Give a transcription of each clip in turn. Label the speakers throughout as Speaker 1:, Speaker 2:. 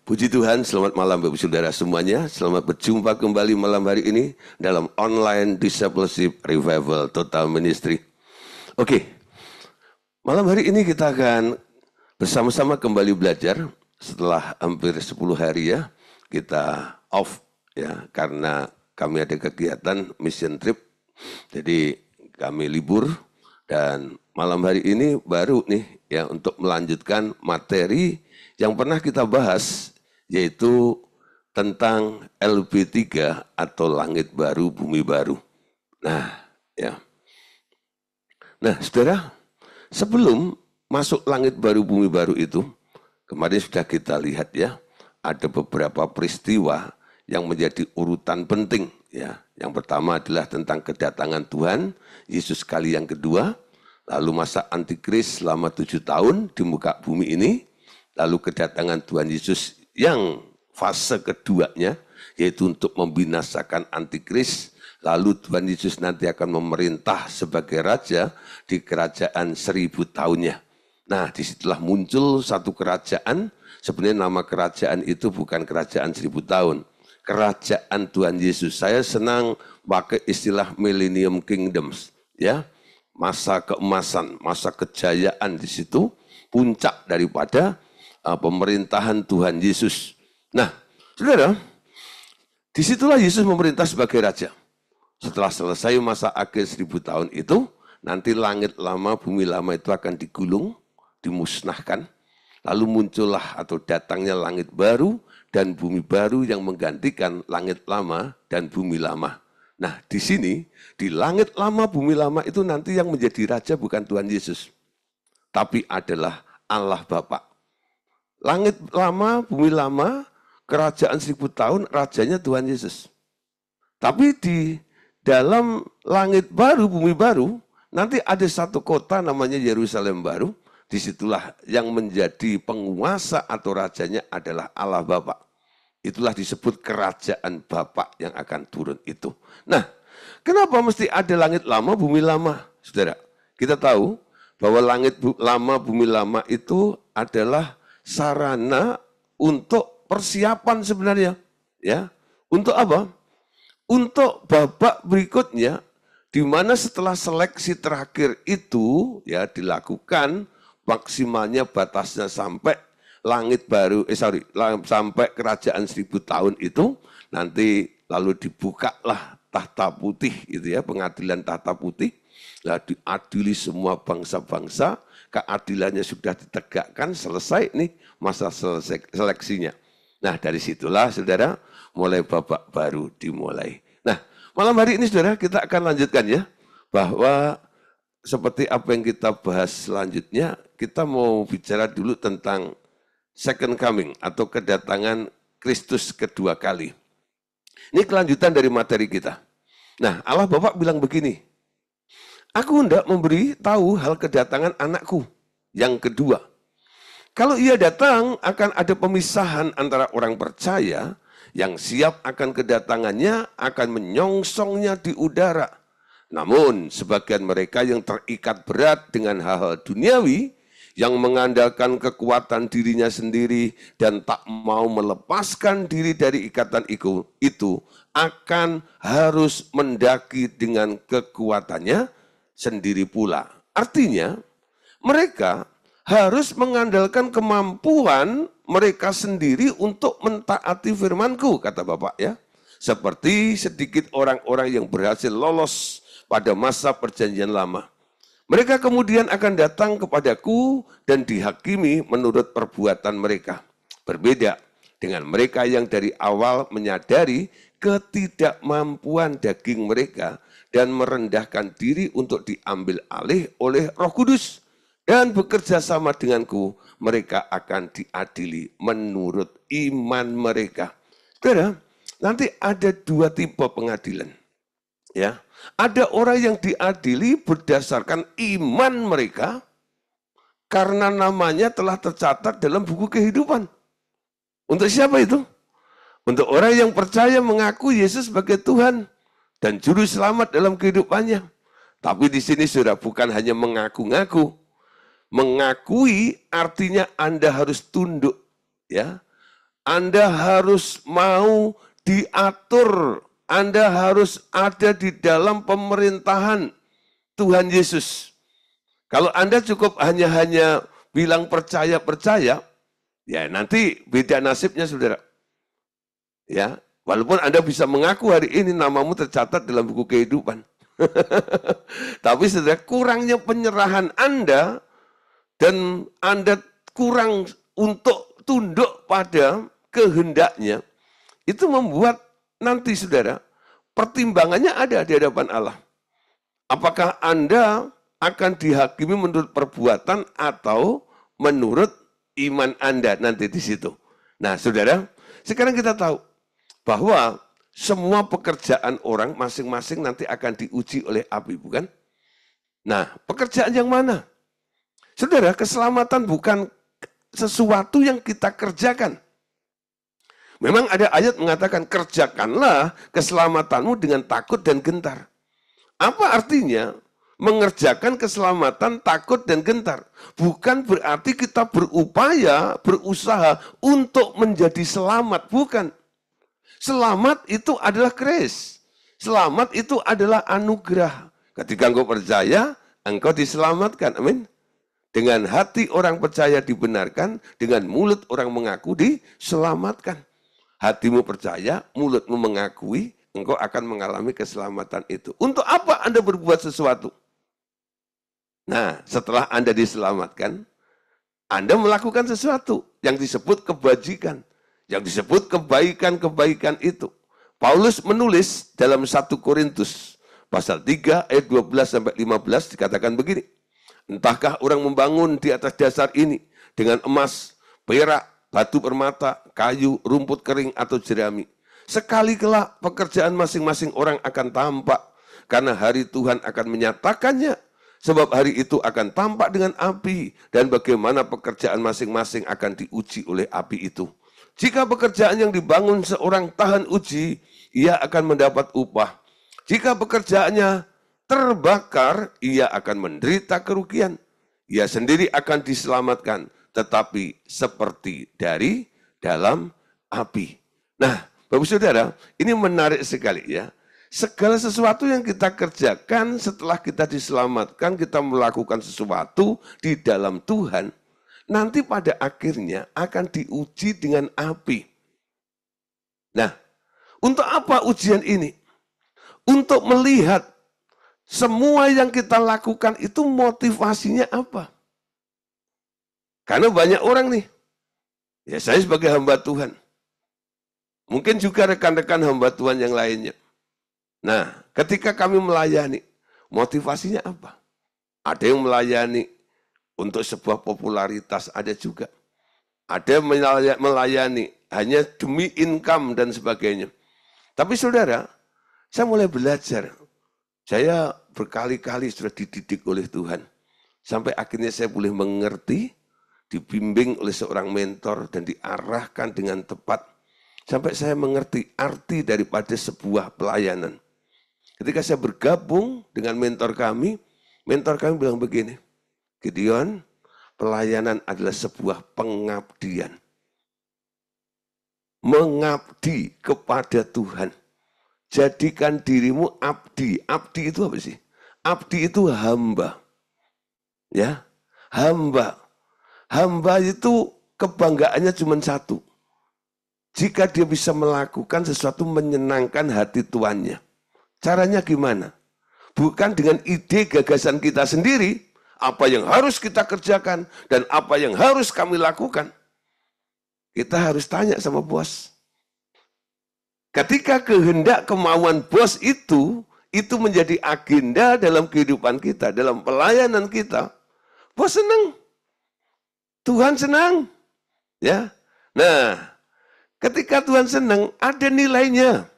Speaker 1: Puji Tuhan, selamat malam Bapak Saudara semuanya. Selamat berjumpa kembali malam hari ini dalam online discipleship revival total ministry. Oke, malam hari ini kita akan bersama-sama kembali belajar setelah hampir 10 hari ya. Kita off ya karena kami ada kegiatan mission trip. Jadi kami libur dan malam hari ini baru nih ya untuk melanjutkan materi yang pernah kita bahas, yaitu tentang LB3 atau langit baru, bumi baru. Nah, ya. Nah, saudara, sebelum masuk langit baru, bumi baru itu, kemarin sudah kita lihat ya, ada beberapa peristiwa yang menjadi urutan penting. Ya, yang pertama adalah tentang kedatangan Tuhan Yesus kali yang kedua, lalu masa antikris selama 7 tahun di muka bumi ini, lalu kedatangan Tuhan Yesus yang fase keduanya, yaitu untuk membinasakan antikris, lalu Tuhan Yesus nanti akan memerintah sebagai raja di kerajaan 1000 tahunnya. Nah, disitulah muncul satu kerajaan, sebenarnya nama kerajaan itu bukan kerajaan 1000 tahun, kerajaan Tuhan Yesus. Saya senang pakai istilah Millennium Kingdoms, ya, masa keemasan, masa kejayaan di situ, puncak daripada pemerintahan Tuhan Yesus. Nah, saudara, disitulah Yesus memerintah sebagai raja. Setelah selesai masa akhir 1000 tahun itu, nanti langit lama, bumi lama itu akan digulung, dimusnahkan. Lalu muncullah atau datangnya langit baru dan bumi baru yang menggantikan langit lama dan bumi lama. Nah, di sini, di langit lama, bumi lama itu nanti yang menjadi raja bukan Tuhan Yesus, tapi adalah Allah Bapa. Langit lama, bumi lama, kerajaan 1000 tahun, rajanya Tuhan Yesus. Tapi di dalam langit baru, bumi baru, nanti ada satu kota namanya Yerusalem baru. Disitulah yang menjadi penguasa atau rajanya adalah Allah Bapa. Itulah disebut kerajaan Bapa yang akan turun itu. Nah, kenapa mesti ada langit lama, bumi lama? Saudara, kita tahu bahwa langit lama, bumi lama itu adalah sarana untuk persiapan sebenarnya, ya. Untuk apa? Untuk babak berikutnya, di mana setelah seleksi terakhir itu ya dilakukan, maksimalnya batasnya sampai langit baru, sampai kerajaan 1000 tahun itu, nanti lalu dibukalah tahta putih itu ya, pengadilan tahta putih, lah diadili semua bangsa-bangsa, keadilannya sudah ditegakkan, selesai nih masa seleksinya. Nah, dari situlah saudara mulai babak baru dimulai. Nah, malam hari ini saudara kita akan lanjutkan ya, bahwa seperti apa yang kita bahas selanjutnya, kita mau bicara dulu tentang second coming atau kedatangan Kristus kedua kali. Ini kelanjutan dari materi kita. Nah, Allah Bapa bilang begini, aku hendak memberi tahu hal kedatangan anakku yang kedua. Kalau ia datang, akan ada pemisahan antara orang percaya yang siap akan kedatangannya, akan menyongsongnya di udara. Namun, sebagian mereka yang terikat berat dengan hal-hal duniawi, yang mengandalkan kekuatan dirinya sendiri dan tak mau melepaskan diri dari ikatan itu, akan harus mendaki dengan kekuatannya sendiri pula. Artinya, mereka harus mengandalkan kemampuan mereka sendiri untuk mentaati firman-Ku, kata Bapak ya. Seperti sedikit orang-orang yang berhasil lolos pada masa perjanjian lama. Mereka kemudian akan datang kepadaku dan dihakimi menurut perbuatan mereka. Berbeda dengan mereka yang dari awal menyadari ketidakmampuan daging mereka dan merendahkan diri untuk diambil alih oleh Roh Kudus. Dan bekerja sama denganku, mereka akan diadili menurut iman mereka. Saudara, nanti ada 2 tipe pengadilan. Ya, ada orang yang diadili berdasarkan iman mereka karena namanya telah tercatat dalam buku kehidupan. Untuk siapa itu? Untuk orang yang percaya mengaku Yesus sebagai Tuhan dan juru selamat dalam kehidupannya. Tapi di sini sudah bukan hanya mengaku-ngaku. Mengakui artinya Anda harus tunduk, ya. Anda harus mau diatur. Anda harus ada di dalam pemerintahan Tuhan Yesus. Kalau Anda cukup hanya bilang percaya, ya nanti beda nasibnya, saudara. Ya, walaupun Anda bisa mengaku hari ini namamu tercatat dalam buku kehidupan. Tapi saudara, kurangnya penyerahan Anda dan Anda kurang untuk tunduk pada kehendaknya, itu membuat nanti saudara, pertimbangannya ada di hadapan Allah. Apakah Anda akan dihakimi menurut perbuatan atau menurut iman Anda nanti di situ. Nah saudara, sekarang kita tahu bahwa semua pekerjaan orang masing-masing nanti akan diuji oleh api, bukan? Nah, pekerjaan yang mana? Saudara, keselamatan bukan sesuatu yang kita kerjakan. Memang ada ayat mengatakan, kerjakanlah keselamatanmu dengan takut dan gentar. Apa artinya? Mengerjakan keselamatan, takut dan gentar. Bukan berarti kita berupaya, berusaha untuk menjadi selamat. Bukan. Selamat itu adalah grace. Selamat itu adalah anugerah. Ketika engkau percaya, engkau diselamatkan. Amin. Dengan hati orang percaya dibenarkan, dengan mulut orang mengaku diselamatkan. Hatimu percaya, mulutmu mengakui, engkau akan mengalami keselamatan itu. Untuk apa Anda berbuat sesuatu? Nah, setelah Anda diselamatkan, Anda melakukan sesuatu yang disebut kebajikan, yang disebut kebaikan-kebaikan itu. Paulus menulis dalam 1 Korintus pasal 3 ayat 12-15 dikatakan begini. Entahkah orang membangun di atas dasar ini dengan emas, perak, batu permata, kayu, rumput kering atau jerami. Sekali kelak pekerjaan masing-masing orang akan tampak, karena hari Tuhan akan menyatakannya. Sebab hari itu akan tampak dengan api, dan bagaimana pekerjaan masing-masing akan diuji oleh api itu. Jika pekerjaan yang dibangun seorang tahan uji, ia akan mendapat upah. Jika pekerjaannya terbakar, ia akan menderita kerugian. Ia sendiri akan diselamatkan, tetapi seperti dari dalam api. Nah, Bapak Saudara, ini menarik sekali ya. Segala sesuatu yang kita kerjakan setelah kita diselamatkan, kita melakukan sesuatu di dalam Tuhan, nanti pada akhirnya akan diuji dengan api. Nah, untuk apa ujian ini? Untuk melihat semua yang kita lakukan itu motivasinya apa? Karena banyak orang nih, ya saya sebagai hamba Tuhan, mungkin juga rekan-rekan hamba Tuhan yang lainnya. Nah, ketika kami melayani, motivasinya apa? Ada yang melayani untuk sebuah popularitas, ada juga. Ada yang melayani hanya demi income dan sebagainya. Tapi saudara, saya mulai belajar. Saya berkali-kali sudah dididik oleh Tuhan. Sampai akhirnya saya boleh mengerti, dibimbing oleh seorang mentor dan diarahkan dengan tepat. Sampai saya mengerti arti daripada sebuah pelayanan. Ketika saya bergabung dengan mentor kami bilang begini, Gideon, pelayanan adalah sebuah pengabdian. Mengabdi kepada Tuhan. Jadikan dirimu abdi. Abdi itu apa sih? Abdi itu hamba. Ya, hamba. Hamba itu kebanggaannya cuma satu. Jika dia bisa melakukan sesuatu menyenangkan hati tuannya. Caranya gimana? Bukan dengan ide gagasan kita sendiri, apa yang harus kita kerjakan dan apa yang harus kami lakukan. Kita harus tanya sama bos. Ketika kehendak kemauan bos itu menjadi agenda dalam kehidupan kita, dalam pelayanan kita. Bos senang. Tuhan senang. Ya. Nah, ketika Tuhan senang, ada nilainya.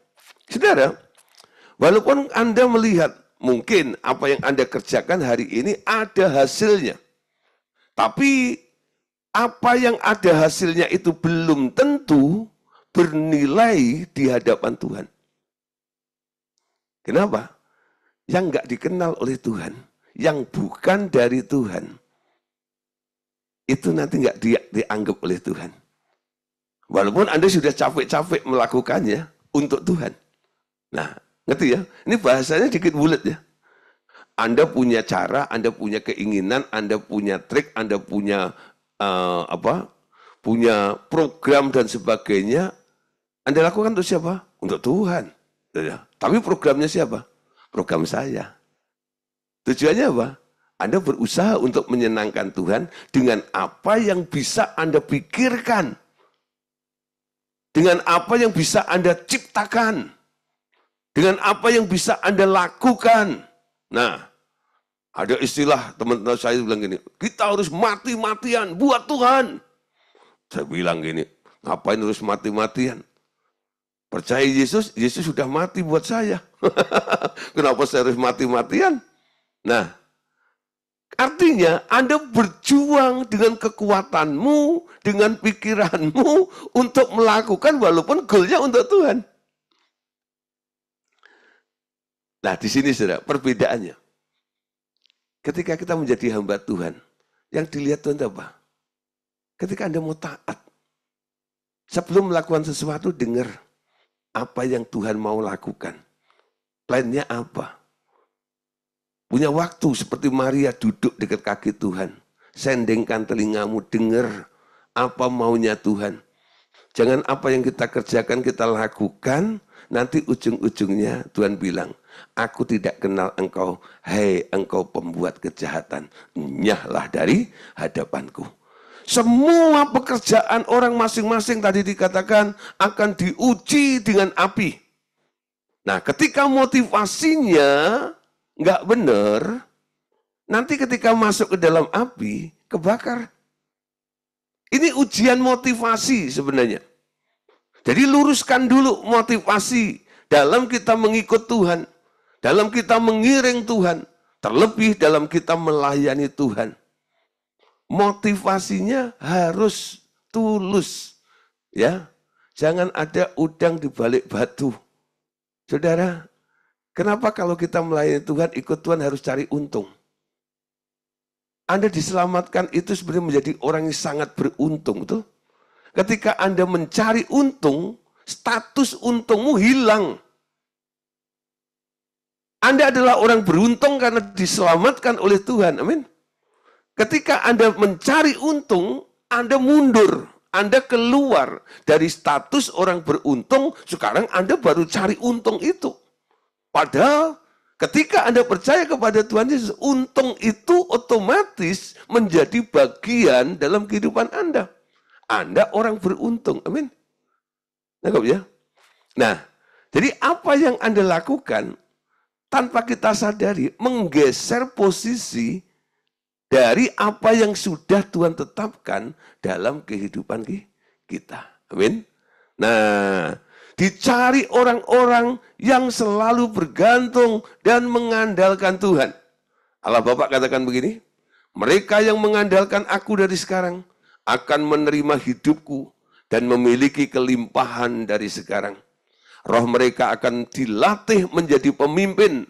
Speaker 1: Saudara, walaupun Anda melihat mungkin apa yang Anda kerjakan hari ini ada hasilnya. Tapi apa yang ada hasilnya itu belum tentu bernilai di hadapan Tuhan. Kenapa? Yang enggak dikenal oleh Tuhan, yang bukan dari Tuhan, itu nanti enggak dianggap oleh Tuhan. Walaupun Anda sudah capek-capek melakukannya untuk Tuhan. Nah, ngerti ya? Ini bahasanya dikit bulat ya. Anda punya cara, Anda punya keinginan, Anda punya trik, Anda punya punya program dan sebagainya. Anda lakukan untuk siapa? Untuk Tuhan. Tapi programnya siapa? Program saya. Tujuannya apa? Anda berusaha untuk menyenangkan Tuhan dengan apa yang bisa Anda pikirkan. Dengan apa yang bisa Anda ciptakan. Dengan apa yang bisa Anda lakukan. Nah, ada istilah teman-teman saya bilang gini, kita harus mati-matian buat Tuhan. Saya bilang gini, ngapain harus mati-matian? Percaya Yesus, Yesus sudah mati buat saya. Kenapa saya harus mati-matian? Nah, artinya Anda berjuang dengan kekuatanmu, dengan pikiranmu untuk melakukan walaupun goalnya untuk Tuhan. Nah, di sini saudara, perbedaannya. Ketika kita menjadi hamba Tuhan, yang dilihat Tuhan apa? Ketika Anda mau taat, sebelum melakukan sesuatu, dengar apa yang Tuhan mau lakukan. Plannya apa? Punya waktu seperti Maria duduk dekat kaki Tuhan. Sendengkan telingamu, dengar apa maunya Tuhan. Jangan apa yang kita kerjakan, kita lakukan, nanti ujung-ujungnya Tuhan bilang, aku tidak kenal engkau, hei engkau pembuat kejahatan, nyahlah dari hadapanku. Semua pekerjaan orang masing-masing tadi dikatakan akan diuji dengan api. Nah, ketika motivasinya nggak benar, nanti ketika masuk ke dalam api, kebakar. Ini ujian motivasi sebenarnya. Jadi luruskan dulu motivasi dalam kita mengikut Tuhan. Dalam kita mengiring Tuhan. Terlebih dalam kita melayani Tuhan. Motivasinya harus tulus. Ya, jangan ada udang di balik batu. Saudara, kenapa kalau kita melayani Tuhan, ikut Tuhan harus cari untung? Anda diselamatkan itu sebenarnya menjadi orang yang sangat beruntung, betul? Ketika Anda mencari untung, status untungmu hilang. Anda adalah orang beruntung karena diselamatkan oleh Tuhan, amin. Ketika Anda mencari untung, Anda mundur. Anda keluar dari status orang beruntung, sekarang Anda baru cari untung itu. Padahal ketika Anda percaya kepada Tuhan Yesus, untung itu otomatis menjadi bagian dalam kehidupan Anda. Anda orang beruntung, amin. Nangkap ya? Nah, jadi apa yang Anda lakukan tanpa kita sadari menggeser posisi dari apa yang sudah Tuhan tetapkan dalam kehidupan kita. Amin. Nah, dicari orang-orang yang selalu bergantung dan mengandalkan Tuhan. Allah Bapa katakan begini, mereka yang mengandalkan aku dari sekarang akan menerima hidupku dan memiliki kelimpahan dari sekarang. Roh mereka akan dilatih menjadi pemimpin.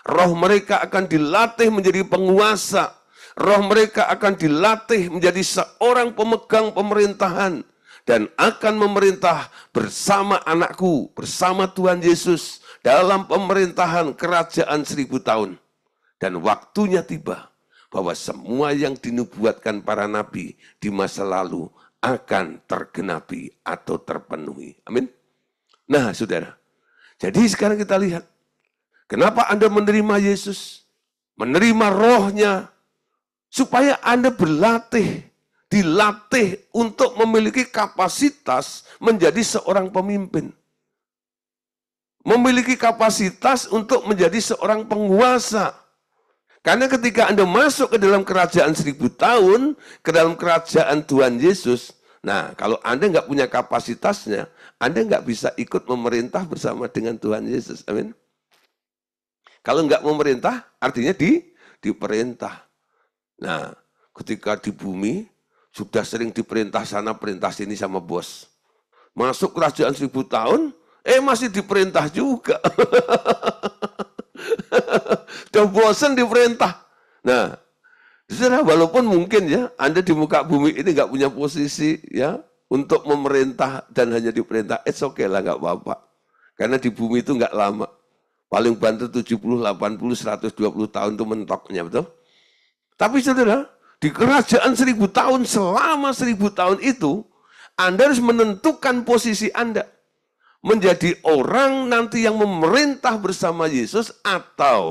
Speaker 1: Roh mereka akan dilatih menjadi penguasa. Roh mereka akan dilatih menjadi seorang pemegang pemerintahan. Dan akan memerintah bersama anakku, bersama Tuhan Yesus dalam pemerintahan kerajaan 1000 tahun. Dan waktunya tiba bahwa semua yang dinubuatkan para nabi di masa lalu akan tergenapi atau terpenuhi. Amin. Nah, saudara. Jadi sekarang kita lihat. Kenapa Anda menerima Yesus? Menerima rohnya. Supaya Anda berlatih. Dilatih untuk memiliki kapasitas menjadi seorang pemimpin. Memiliki kapasitas untuk menjadi seorang penguasa. Karena ketika Anda masuk ke dalam kerajaan 1000 tahun, ke dalam kerajaan Tuhan Yesus, nah kalau Anda nggak punya kapasitasnya, Anda nggak bisa ikut memerintah bersama dengan Tuhan Yesus. Amin. Kalau nggak memerintah, artinya diperintah. Nah, ketika di bumi, sudah sering diperintah sana, perintah sini sama bos. Masuk kerajaan 1000 tahun, masih diperintah juga. Udah bosan diperintah. Nah, saudara, walaupun mungkin ya, Anda di muka bumi ini nggak punya posisi, ya, untuk memerintah dan hanya diperintah, it's okay lah, nggak apa-apa. Karena di bumi itu nggak lama. Paling bantu 70, 80, 120 tahun itu mentoknya, betul? Tapi saudara, di kerajaan 1000 tahun, selama 1000 tahun itu, Anda harus menentukan posisi Anda. Menjadi orang nanti yang memerintah bersama Yesus atau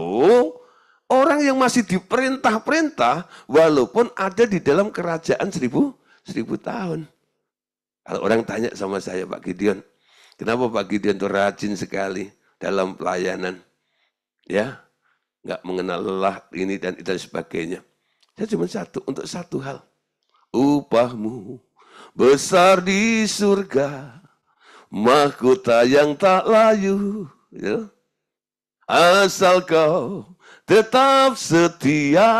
Speaker 1: orang yang masih diperintah-perintah walaupun ada di dalam kerajaan 1000 tahun. Kalau orang tanya sama saya, Pak Gideon, kenapa Pak Gideon itu rajin sekali dalam pelayanan? Ya, nggak mengenal lelah ini dan itu dan sebagainya. Saya cuma untuk satu hal. Upahmu besar di surga, mahkota yang tak layu, ya. Asal kau tetap setia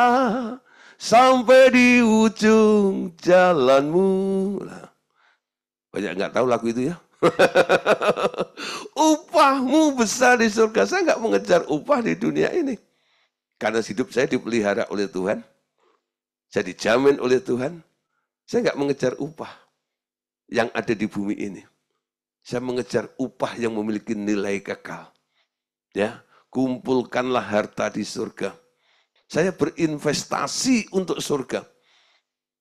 Speaker 1: sampai di ujung jalanmu. Nah, banyak nggak tahu lagu itu ya. Upahmu besar di surga. Saya nggak mengejar upah di dunia ini. Karena hidup saya dipelihara oleh Tuhan. Saya dijamin oleh Tuhan. Saya nggak mengejar upah yang ada di bumi ini. Saya mengejar upah yang memiliki nilai kekal. Ya, kumpulkanlah harta di surga. Saya berinvestasi untuk surga.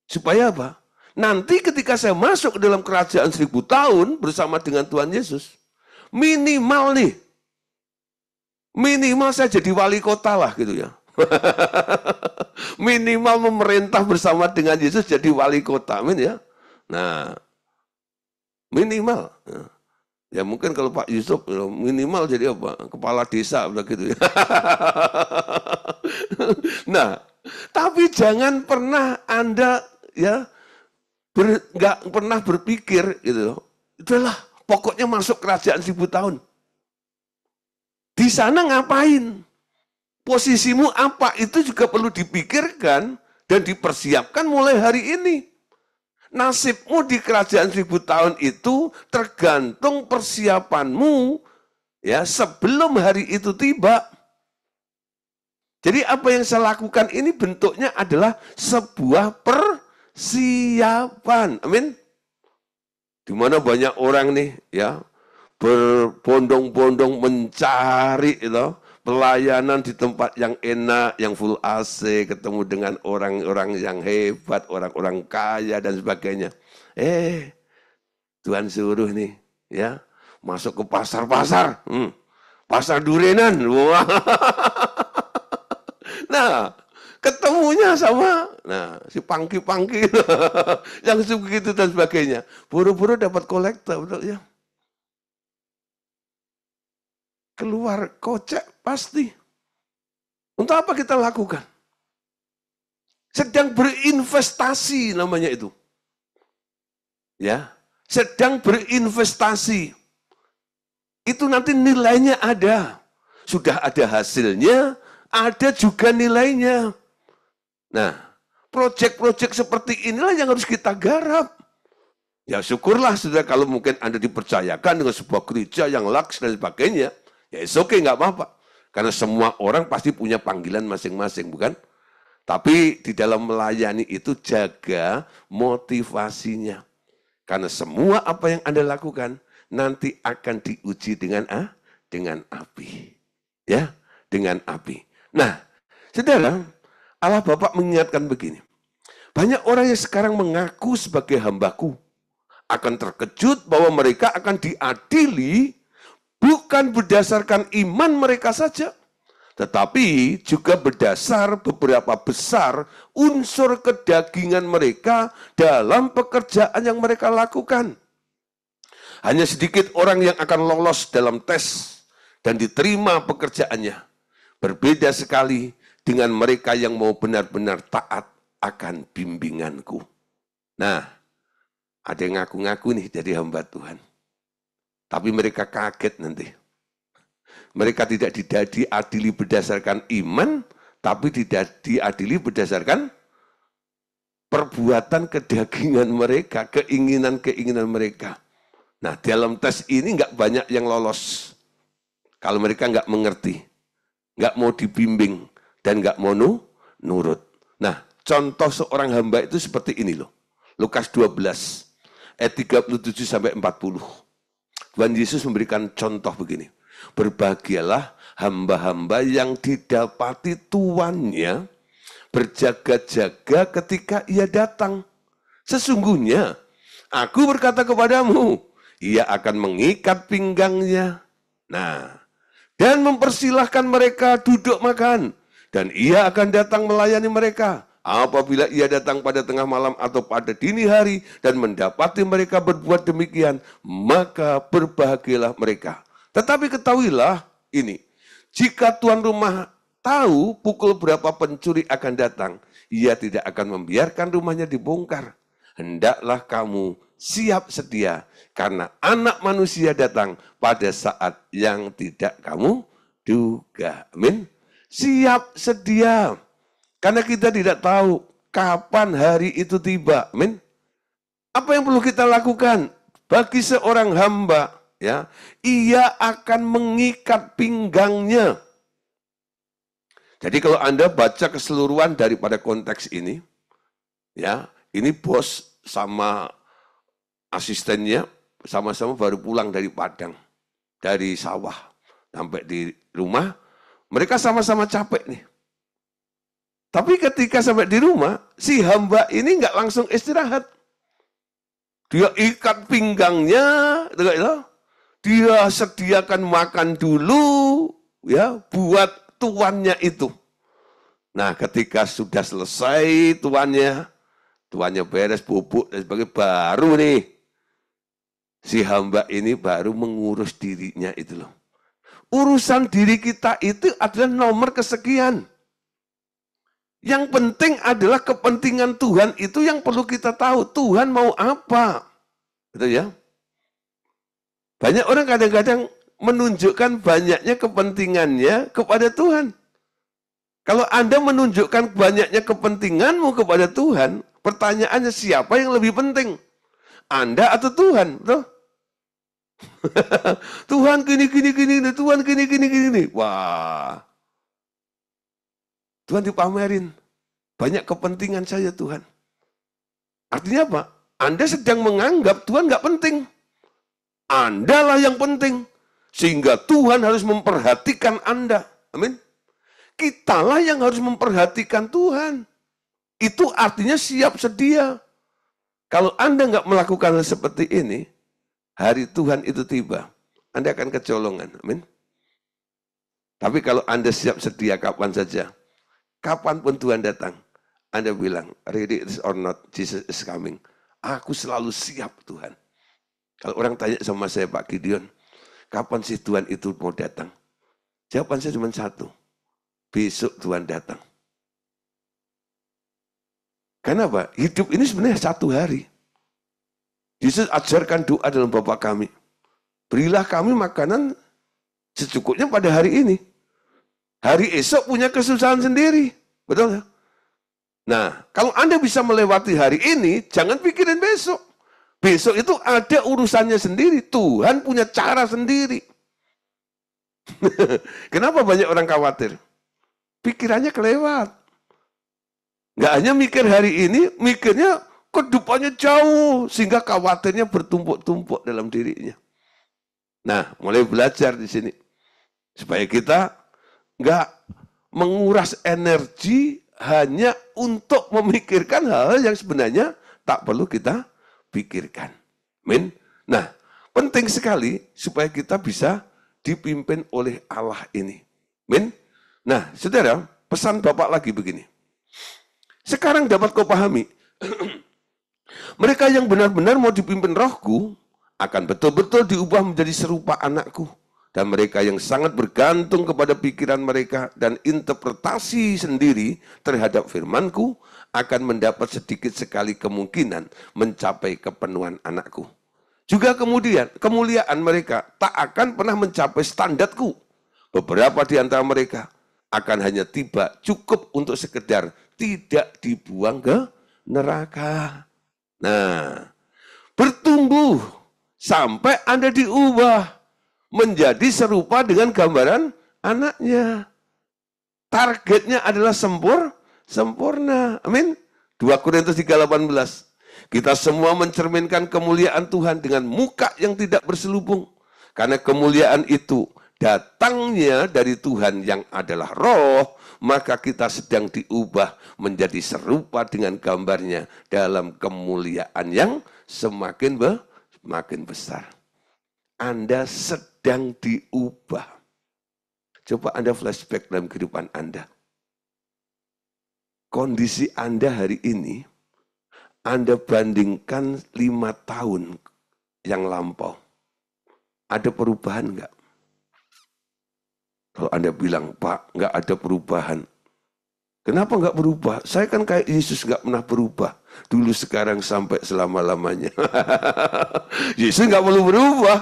Speaker 1: Supaya apa? Nanti ketika saya masuk ke dalam kerajaan 1000 tahun bersama dengan Tuhan Yesus, minimal saya jadi wali kota lah gitu ya. Minimal memerintah bersama dengan Yesus jadi wali kota, amin ya. Nah, minimal. Ya mungkin kalau Pak Yusuf minimal jadi apa? Kepala desa begitu ya. Nah, tapi jangan pernah Anda ya nggak pernah berpikir gitu. Itulah pokoknya masuk kerajaan 1000 tahun. Di sana ngapain? Posisimu apa? Itu juga perlu dipikirkan dan dipersiapkan mulai hari ini. Nasibmu di kerajaan 1000 tahun itu tergantung persiapanmu ya sebelum hari itu tiba. Jadi apa yang saya lakukan ini bentuknya adalah sebuah persiapan. Amin. Di mana banyak orang nih ya berbondong-bondong mencari itu pelayanan di tempat yang enak, yang full AC, ketemu dengan orang-orang yang hebat, orang-orang kaya dan sebagainya. Tuhan suruh nih, ya, masuk ke pasar-pasar, pasar Durenan. Wah. Nah, ketemunya sama, si pangki-pangki yang begitu dan sebagainya. Buru-buru dapat kolektor, betul ya. Keluar kocek pasti. Untuk apa kita lakukan? Sedang berinvestasi namanya itu. Ya, sedang berinvestasi. Itu nanti nilainya ada. Sudah ada hasilnya, ada juga nilainya. Nah, proyek-proyek seperti inilah yang harus kita garap. Ya syukurlah sudah kalau mungkin Anda dipercayakan dengan sebuah gereja yang laks dan sebagainya. Ya it's okay, nggak apa-apa. Karena semua orang pasti punya panggilan masing-masing, bukan? Tapi di dalam melayani itu jaga motivasinya. Karena semua apa yang Anda lakukan nanti akan diuji dengan api. Ya, dengan api. Nah, saudara, Allah Bapa mengingatkan begini. Banyak orang yang sekarang mengaku sebagai hambaku akan terkejut bahwa mereka akan diadili bukan berdasarkan iman mereka saja, tetapi juga berdasar beberapa besar unsur kedagingan mereka dalam pekerjaan yang mereka lakukan. Hanya sedikit orang yang akan lolos dalam tes dan diterima pekerjaannya. Berbeda sekali dengan mereka yang mau benar-benar taat akan bimbinganku. Nah, ada yang ngaku-ngaku nih jadi hamba Tuhan. Tapi mereka kaget nanti. Mereka tidak diadili berdasarkan iman, tapi tidak diadili berdasarkan perbuatan kedagingan mereka, keinginan-keinginan mereka. Nah, dalam tes ini nggak banyak yang lolos. Kalau mereka nggak mengerti, nggak mau dibimbing, dan nggak mau nurut. Nah, contoh seorang hamba itu seperti ini loh. Lukas 12, ayat 37 sampai 40. Tuhan Yesus memberikan contoh begini. Berbahagialah hamba-hamba yang didapati tuannya berjaga-jaga ketika ia datang. Sesungguhnya aku berkata kepadamu, ia akan mengikat pinggangnya. Nah, dan mempersilahkan mereka duduk makan. Dan ia akan datang melayani mereka. Apabila ia datang pada tengah malam atau pada dini hari dan mendapati mereka berbuat demikian, maka berbahagialah mereka. Tetapi ketahuilah ini, jika tuan rumah tahu pukul berapa pencuri akan datang, ia tidak akan membiarkan rumahnya dibongkar. Hendaklah kamu siap sedia, karena anak manusia datang pada saat yang tidak kamu duga. Amin. Siap sedia. Karena kita tidak tahu kapan hari itu tiba. Amin. Apa yang perlu kita lakukan? Bagi seorang hamba, ya, ia akan mengikat pinggangnya. Jadi kalau Anda baca keseluruhan daripada konteks ini, ya, ini bos sama asistennya sama-sama baru pulang dari Padang, dari sawah, sampai di rumah, mereka sama-sama capek nih. Tapi ketika sampai di rumah, si hamba ini nggak langsung istirahat. Dia ikat pinggangnya, dia sediakan makan dulu, ya, buat tuannya itu. Nah, ketika sudah selesai tuannya beres bubuk dan sebagainya, baru nih si hamba ini baru mengurus dirinya itu loh. Urusan diri kita itu adalah nomor kesekian. Yang penting adalah kepentingan Tuhan itu yang perlu kita tahu. Tuhan mau apa? Gitu ya. Banyak orang kadang-kadang menunjukkan banyaknya kepentingannya kepada Tuhan. Kalau Anda menunjukkan banyaknya kepentinganmu kepada Tuhan, pertanyaannya siapa yang lebih penting? Anda atau Tuhan? Betul? Tuhan gini, Tuhan gini. Wah. Tuhan dipamerin. Banyak kepentingan saya Tuhan. Artinya apa? Anda sedang menganggap Tuhan nggak penting. Anda lah yang penting. Sehingga Tuhan harus memperhatikan Anda. Amin. Kitalah yang harus memperhatikan Tuhan. Itu artinya siap sedia. Kalau Anda nggak melakukan hal seperti ini, hari Tuhan itu tiba, Anda akan kecolongan. Amin. Tapi kalau Anda siap sedia kapan saja, kapanpun Tuhan datang, Anda bilang, ready it or not, Jesus is coming. Aku selalu siap Tuhan. Kalau orang tanya sama saya, Pak Gideon, kapan sih Tuhan itu mau datang? Jawaban saya cuma satu, besok Tuhan datang. Kenapa? Hidup ini sebenarnya satu hari. Yesus ajarkan doa dalam Bapa kami. Berilah kami makanan secukupnya pada hari ini. Hari esok punya kesusahan sendiri. Betul ya? Nah, kalau Anda bisa melewati hari ini, jangan pikirin besok. Besok itu ada urusannya sendiri. Tuhan punya cara sendiri. Kenapa banyak orang khawatir? Pikirannya kelewat. Nggak hanya mikir hari ini, mikirnya ke depannya jauh. Sehingga khawatirnya bertumpuk-tumpuk dalam dirinya. Nah, mulai belajar di sini. Supaya kita nggak menguras energi hanya untuk memikirkan hal-hal yang sebenarnya tak perlu kita pikirkan. Amin. Nah, penting sekali supaya kita bisa dipimpin oleh Allah ini. Amin. Nah, saudara, pesan Bapak lagi begini. Sekarang dapat kau pahami, mereka yang benar-benar mau dipimpin rohku akan betul-betul diubah menjadi serupa anakku. Dan mereka yang sangat bergantung kepada pikiran mereka dan interpretasi sendiri terhadap firmanku akan mendapat sedikit sekali kemungkinan mencapai kepenuhan anakku. Juga kemudian kemuliaan mereka tak akan pernah mencapai standarku. Beberapa di antara mereka akan hanya tiba cukup untuk sekedar tidak dibuang ke neraka. Nah, bertumbuh sampai Anda diubah menjadi serupa dengan gambaran anaknya. Targetnya adalah sempurna. Amin. 2 Korintus 3:18. Kita semua mencerminkan kemuliaan Tuhan dengan muka yang tidak berselubung. Karena kemuliaan itu datangnya dari Tuhan yang adalah roh, maka kita sedang diubah menjadi serupa dengan gambarnya dalam kemuliaan yang semakin besar. Anda sedang diubah. Coba Anda flashback dalam kehidupan Anda. Kondisi Anda hari ini, Anda bandingkan 5 tahun yang lampau. Ada perubahan enggak? Kalau Anda bilang, Pak, enggak ada perubahan. Kenapa enggak berubah? Saya kan kayak Yesus enggak pernah berubah. Dulu, sekarang, sampai selama-lamanya. Yesus enggak perlu berubah.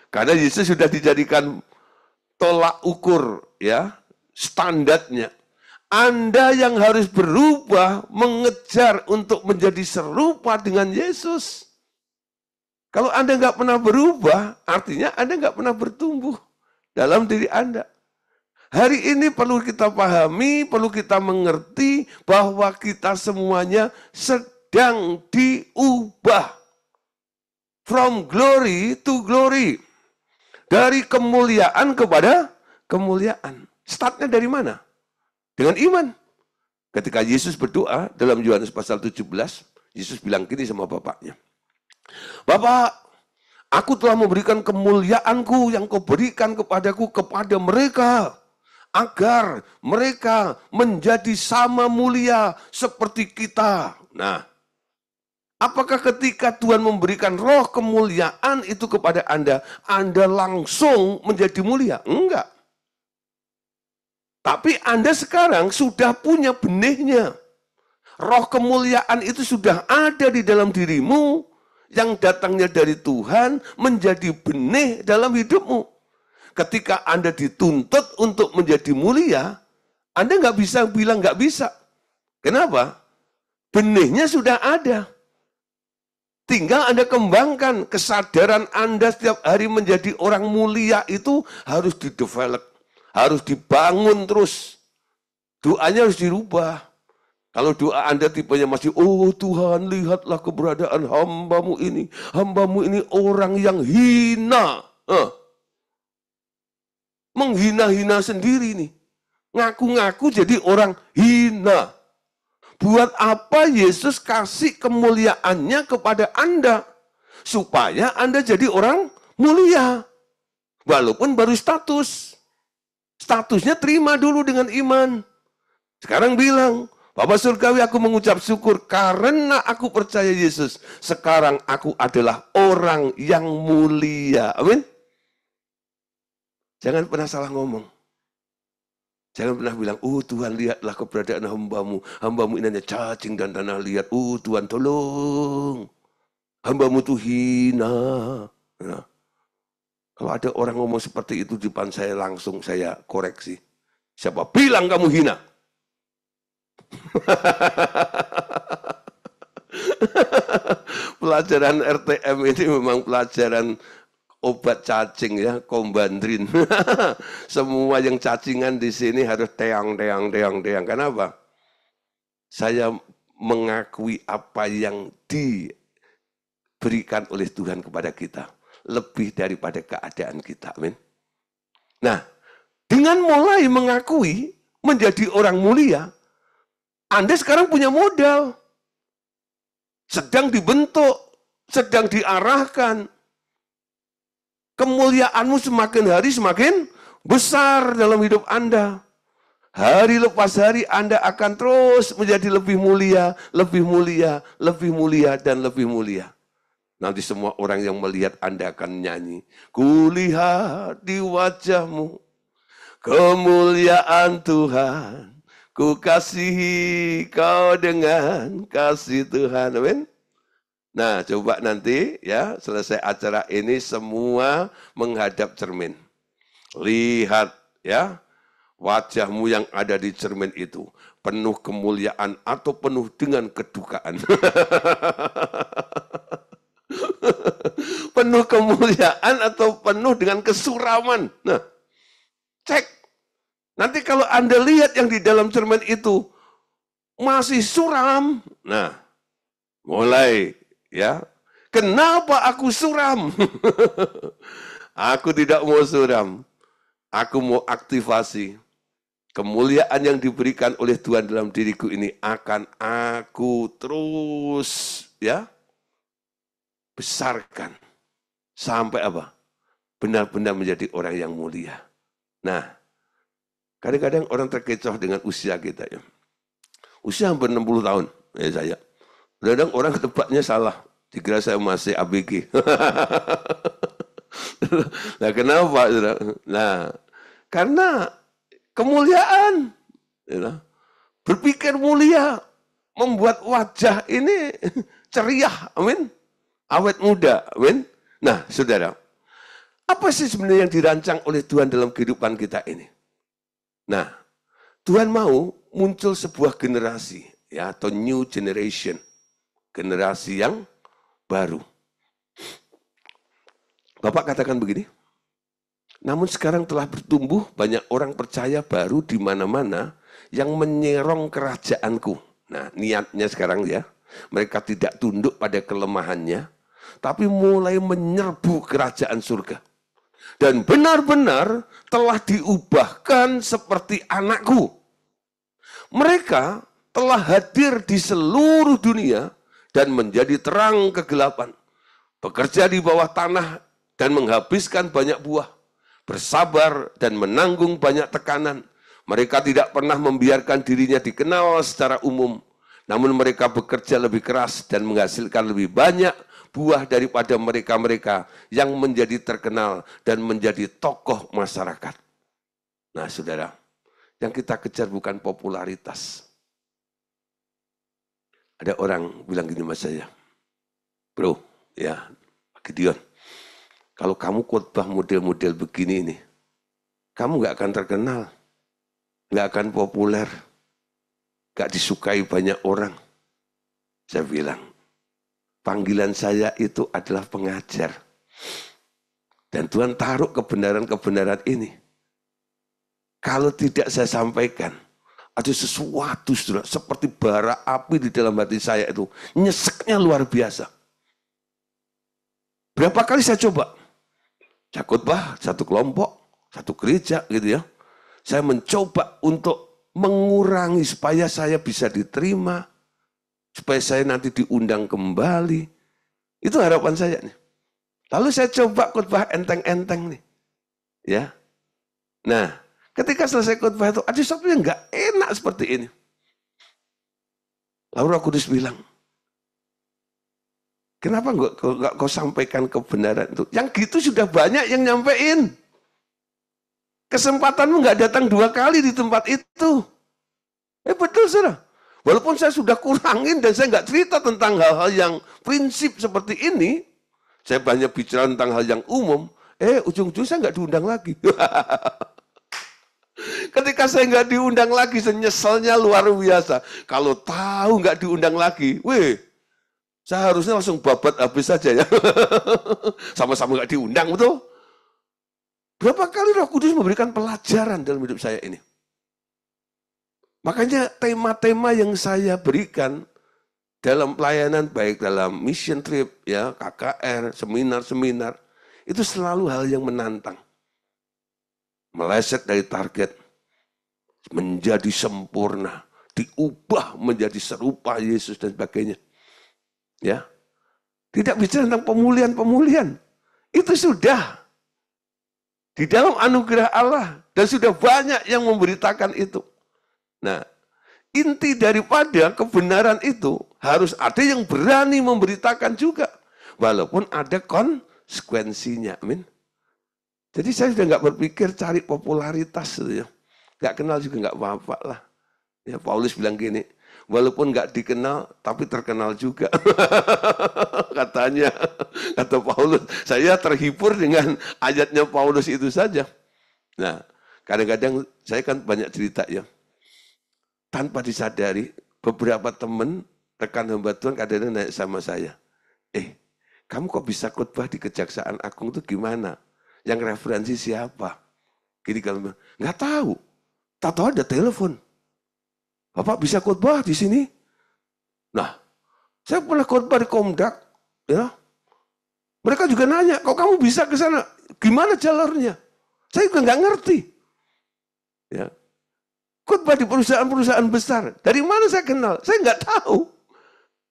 Speaker 1: Karena Yesus sudah dijadikan tolak ukur, ya, standarnya. Anda yang harus berubah, mengejar untuk menjadi serupa dengan Yesus. Kalau Anda nggak pernah berubah, artinya Anda nggak pernah bertumbuh dalam diri Anda. Hari ini perlu kita pahami, perlu kita mengerti bahwa kita semuanya sedang diubah. From glory to glory. Dari kemuliaan kepada kemuliaan. Startnya dari mana? Dengan iman. Ketika Yesus berdoa dalam Yohanes pasal 17, Yesus bilang gini sama Bapaknya. Bapak, aku telah memberikan kemuliaanku yang kau berikan kepadaku kepada mereka. Agar mereka menjadi sama mulia seperti kita. Nah, apakah ketika Tuhan memberikan roh kemuliaan itu kepada Anda langsung menjadi mulia? Enggak. Tapi Anda sekarang sudah punya benihnya. Roh kemuliaan itu sudah ada di dalam dirimu, yang datangnya dari Tuhan menjadi benih dalam hidupmu. Ketika Anda dituntut untuk menjadi mulia, Anda nggak bisa bilang nggak bisa. Kenapa? Benihnya sudah ada. Tinggal Anda kembangkan kesadaran Anda setiap hari menjadi orang mulia itu harus didevelop, harus dibangun terus. Doanya harus dirubah. Kalau doa Anda tipenya masih, oh Tuhan lihatlah keberadaan hambamu ini. Hambamu ini orang yang hina. Menghina-hina sendiri nih. Ngaku-ngaku jadi orang hina. Buat apa Yesus kasih kemuliaannya kepada Anda? Supaya Anda jadi orang mulia. Walaupun baru status. Statusnya terima dulu dengan iman. Sekarang bilang, Bapa Surgawi, aku mengucap syukur karena aku percaya Yesus. Sekarang aku adalah orang yang mulia. Amin. Jangan pernah salah ngomong. Jangan pernah bilang, oh Tuhan lihatlah keberadaan hambamu. Hambamu ini hanya cacing dan tanah liat. Oh Tuhan tolong. Hambamu tuh hina. Nah, kalau ada orang ngomong seperti itu di depan saya, langsung saya koreksi. Siapa bilang kamu hina? Pelajaran RTM ini memang pelajaran obat cacing ya, kombandrin. Semua yang cacingan di sini harus teang. Kenapa? Saya mengakui apa yang diberikan oleh Tuhan kepada kita. Lebih daripada keadaan kita. Amin. Nah, dengan mulai mengakui menjadi orang mulia, Anda sekarang punya modal. Sedang dibentuk, sedang diarahkan. Kemuliaanmu semakin hari semakin besar dalam hidup Anda. Hari lepas hari Anda akan terus menjadi lebih mulia, lebih mulia, lebih mulia, dan lebih mulia. Nanti semua orang yang melihat Anda akan nyanyi. Kulihat di wajahmu kemuliaan Tuhan. Ku kasihi kau dengan kasih Tuhan. Amin. Nah, coba nanti ya, selesai acara ini semua menghadap cermin. Lihat ya, wajahmu yang ada di cermin itu. Penuh kemuliaan atau penuh dengan kedukaan. Penuh kemuliaan atau penuh dengan kesuraman. Nah, cek. Nanti kalau Anda lihat yang di dalam cermin itu masih suram. Nah, mulai Ya, kenapa aku suram? Aku tidak mau suram. Aku mau aktivasi. Kemuliaan yang diberikan oleh Tuhan dalam diriku ini akan aku terus besarkan. Sampai apa? Benar-benar menjadi orang yang mulia. Nah, kadang-kadang orang terkecoh dengan usia kita ya. Usia hampir 60 tahun ya saya. Kadang orang ketebaknya salah. Dikira saya masih ABG. Nah, kenapa? Nah, karena kemuliaan. Berpikir mulia. Membuat wajah ini ceria. Amin. Awet muda. Amin. Nah, saudara. Apa sih sebenarnya yang dirancang oleh Tuhan dalam kehidupan kita ini? Nah, Tuhan mau muncul sebuah generasi. Ya, atau new generation. Generasi yang baru. Bapak katakan begini, namun sekarang telah bertumbuh banyak orang percaya baru di mana-mana yang menyerong kerajaanku. Nah, niatnya sekarang ya, mereka tidak tunduk pada kelemahannya, tapi mulai menyerbu kerajaan surga. Dan benar-benar telah diubahkan seperti anakku. Mereka telah hadir di seluruh dunia dan menjadi terang kegelapan. Bekerja di bawah tanah dan menghabiskan banyak buah, bersabar dan menanggung banyak tekanan. Mereka tidak pernah membiarkan dirinya dikenal secara umum, namun mereka bekerja lebih keras dan menghasilkan lebih banyak buah daripada mereka-mereka yang menjadi terkenal dan menjadi tokoh masyarakat. Nah, saudara, yang kita kejar bukan popularitas. Ada orang bilang gini sama saya, bro, ya, Gideon, kalau kamu khotbah model-model begini nih, kamu nggak akan terkenal, nggak akan populer, nggak disukai banyak orang. Saya bilang, panggilan saya itu adalah pengajar. Dan Tuhan taruh kebenaran-kebenaran ini. Kalau tidak saya sampaikan, ada sesuatu seperti bara api di dalam hati saya itu, nyeseknya luar biasa. Berapa kali saya coba? Saya khotbah satu kelompok, satu gereja gitu ya. Saya mencoba untuk mengurangi supaya saya bisa diterima, supaya saya nanti diundang kembali. Itu harapan saya nih. Lalu saya coba khotbah enteng-enteng nih. Ya. Nah, ketika selesai khotbah itu, ada sesuatu yang nggak enak seperti ini. Lalu Roh Kudus bilang, kenapa nggak kau sampaikan kebenaran itu? Yang gitu sudah banyak yang nyampein. Kesempatanmu nggak datang 2 kali di tempat itu. Betul, saudara. Walaupun saya sudah kurangin dan saya nggak cerita tentang hal-hal yang prinsip seperti ini, saya banyak bicara tentang hal yang umum, ujung-ujung saya nggak diundang lagi. Ketika saya nggak diundang lagi, senyesalnya luar biasa. Kalau tahu nggak diundang lagi, saya harusnya langsung babat habis saja ya. Sama-sama nggak diundang, betul? Berapa kali Roh Kudus memberikan pelajaran dalam hidup saya ini? Makanya tema-tema yang saya berikan dalam pelayanan, baik dalam mission trip, ya, KKR, seminar-seminar, itu selalu hal yang menantang. Meleset dari target, menjadi sempurna, diubah menjadi serupa Yesus dan sebagainya. Ya, tidak bicara tentang pemulihan-pemulihan. Itu sudah di dalam anugerah Allah dan sudah banyak yang memberitakan itu. Nah, inti daripada kebenaran itu harus ada yang berani memberitakan juga, walaupun ada konsekuensinya. Amin. Jadi saya sudah nggak berpikir cari popularitas, gitu ya. Nggak kenal juga nggak apa-apa lah. Ya, Paulus bilang gini, walaupun nggak dikenal, tapi terkenal juga. Katanya, kata Paulus. Saya terhibur dengan ayatnya Paulus itu saja. Nah, kadang-kadang saya kan banyak cerita ya. Tanpa disadari, beberapa teman, rekan hamba Tuhan kadang-kadang naik sama saya. Kamu kok bisa khotbah di Kejaksaan Agung itu gimana? Yang referensi siapa? Gini kalau nggak tahu. Tak tahu ada telepon. Bapak bisa khotbah di sini? Nah, saya pernah khotbah di Komdak. Ya, mereka juga nanya, kok kamu bisa ke sana? Gimana jalurnya? Saya juga nggak ngerti. Ya, khotbah di perusahaan-perusahaan besar. Dari mana saya kenal? Saya nggak tahu.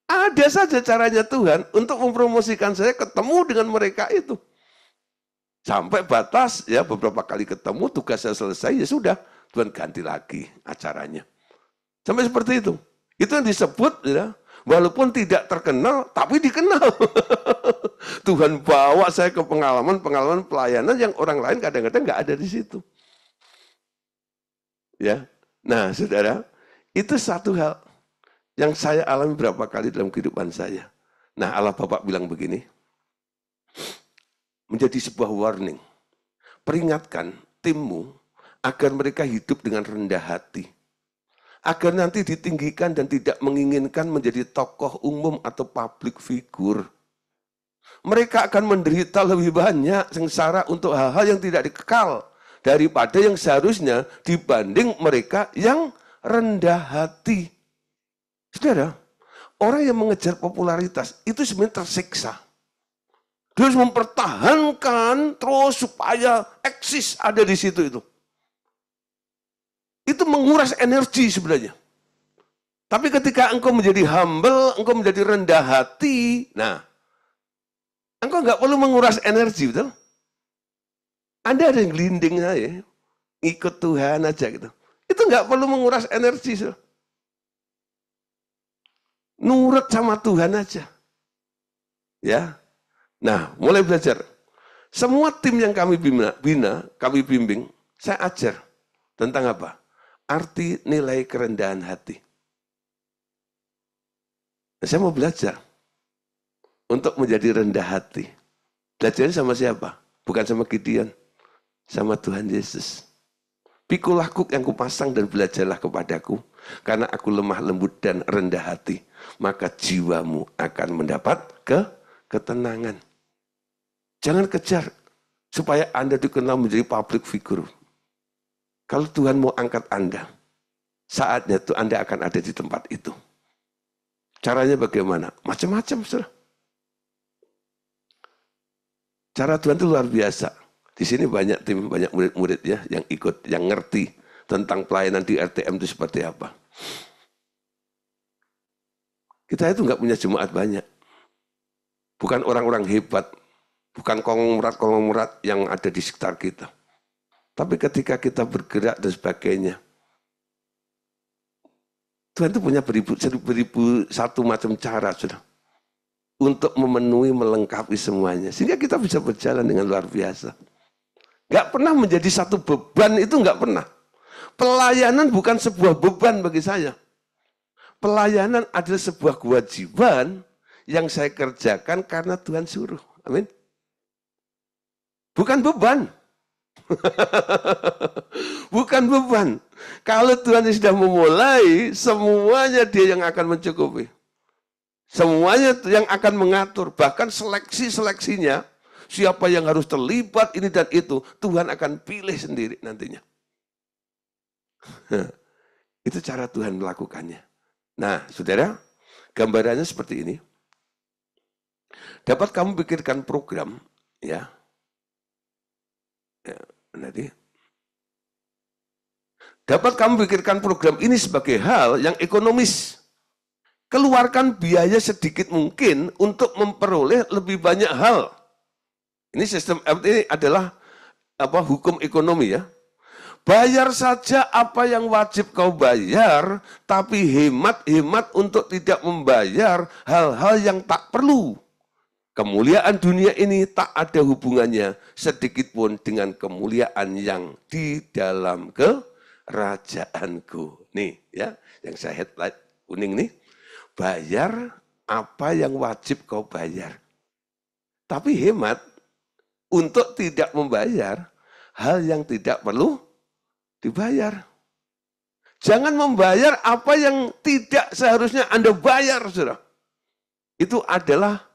Speaker 1: Ada saja caranya Tuhan untuk mempromosikan saya ketemu dengan mereka itu. Sampai batas, ya beberapa kali ketemu, tugasnya selesai, ya sudah. Tuhan ganti lagi acaranya. Sampai seperti itu. Itu yang disebut, ya, walaupun tidak terkenal, tapi dikenal. Tuhan bawa saya ke pengalaman pelayanan yang orang lain kadang-kadang nggak ada di situ. Ya, nah saudara, itu satu hal yang saya alami berapa kali dalam kehidupan saya. Nah, Allah Bapak bilang begini, menjadi sebuah warning. Peringatkan timmu agar mereka hidup dengan rendah hati. Agar nanti ditinggikan dan tidak menginginkan menjadi tokoh umum atau public figure. Mereka akan menderita lebih banyak sengsara untuk hal-hal yang tidak dikekal daripada yang seharusnya dibanding mereka yang rendah hati. Saudara, orang yang mengejar popularitas itu sebenarnya tersiksa. Dia harus mempertahankan terus supaya eksis ada di situ itu. Itu menguras energi sebenarnya. Tapi ketika engkau menjadi humble, engkau menjadi rendah hati, nah, engkau nggak perlu menguras energi, betul? Anda ada yang gelinding aja, ikut Tuhan aja gitu. Itu nggak perlu menguras energi, so. Nurut sama Tuhan aja. Ya. Nah, mulai belajar. Semua tim yang kami bina, kami bimbing, saya ajar tentang apa? Arti nilai kerendahan hati. Nah, saya mau belajar untuk menjadi rendah hati. Belajarnya sama siapa? Bukan sama Gideon, sama Tuhan Yesus. Pikulah kuk yang kupasang dan belajarlah kepadaku, karena aku lemah lembut dan rendah hati, maka jiwamu akan mendapat ketenangan. Jangan kejar supaya Anda dikenal menjadi public figure. Kalau Tuhan mau angkat Anda, saatnya itu Anda akan ada di tempat itu. Caranya bagaimana? Macam-macam, saudara. Cara Tuhan itu luar biasa. Di sini banyak tim, banyak murid-murid ya yang ikut, yang ngerti tentang pelayanan di RTM itu seperti apa. Kita itu nggak punya jemaat banyak. Bukan orang-orang hebat, bukan konglomerat yang ada di sekitar kita. Tapi ketika kita bergerak dan sebagainya, Tuhan itu punya beribu satu macam cara, sudah, untuk memenuhi, melengkapi semuanya. Sehingga kita bisa berjalan dengan luar biasa. Gak pernah menjadi satu beban, itu gak pernah. Pelayanan bukan sebuah beban bagi saya. Pelayanan adalah sebuah kewajiban yang saya kerjakan karena Tuhan suruh. Amin. Bukan beban. Bukan beban. Kalau Tuhan sudah memulai, semuanya Dia yang akan mencukupi. Semuanya yang akan mengatur. Bahkan seleksinya, siapa yang harus terlibat ini dan itu, Tuhan akan pilih sendiri nantinya. Itu cara Tuhan melakukannya. Nah, saudara, gambarannya seperti ini. Dapat kamu pikirkan program, ya. Nanti. Dapat kamu pikirkan program ini sebagai hal yang ekonomis. Keluarkan biaya sedikit mungkin untuk memperoleh lebih banyak hal. Ini sistem ini adalah hukum ekonomi ya. Bayar saja apa yang wajib kau bayar, tapi hemat-hemat untuk tidak membayar hal-hal yang tak perlu. Kemuliaan dunia ini tak ada hubungannya sedikit pun dengan kemuliaan yang di dalam kerajaanku. Nih ya, yang saya headlight kuning nih. Bayar apa yang wajib kau bayar. Tapi hemat untuk tidak membayar hal yang tidak perlu dibayar. Jangan membayar apa yang tidak seharusnya Anda bayar, saudara. Itu adalah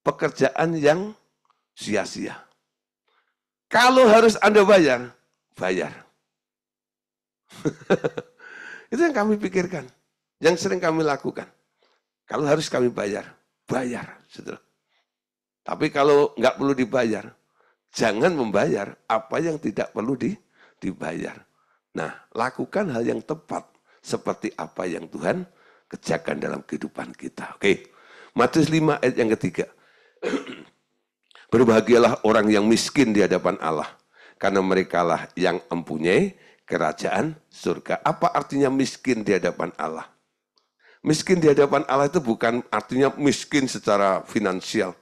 Speaker 1: pekerjaan yang sia-sia. Kalau harus Anda bayar, bayar. Itu yang kami pikirkan, yang sering kami lakukan. Kalau harus kami bayar, bayar, saudara. Tapi kalau nggak perlu dibayar, jangan membayar apa yang tidak perlu dibayar. Nah, lakukan hal yang tepat seperti apa yang Tuhan kerjakan dalam kehidupan kita. Oke, Matius 5 ayat yang ketiga. Berbahagialah orang yang miskin di hadapan Allah, karena merekalah yang mempunyai kerajaan surga. Apa artinya miskin di hadapan Allah? Miskin di hadapan Allah itu bukan artinya miskin secara finansial.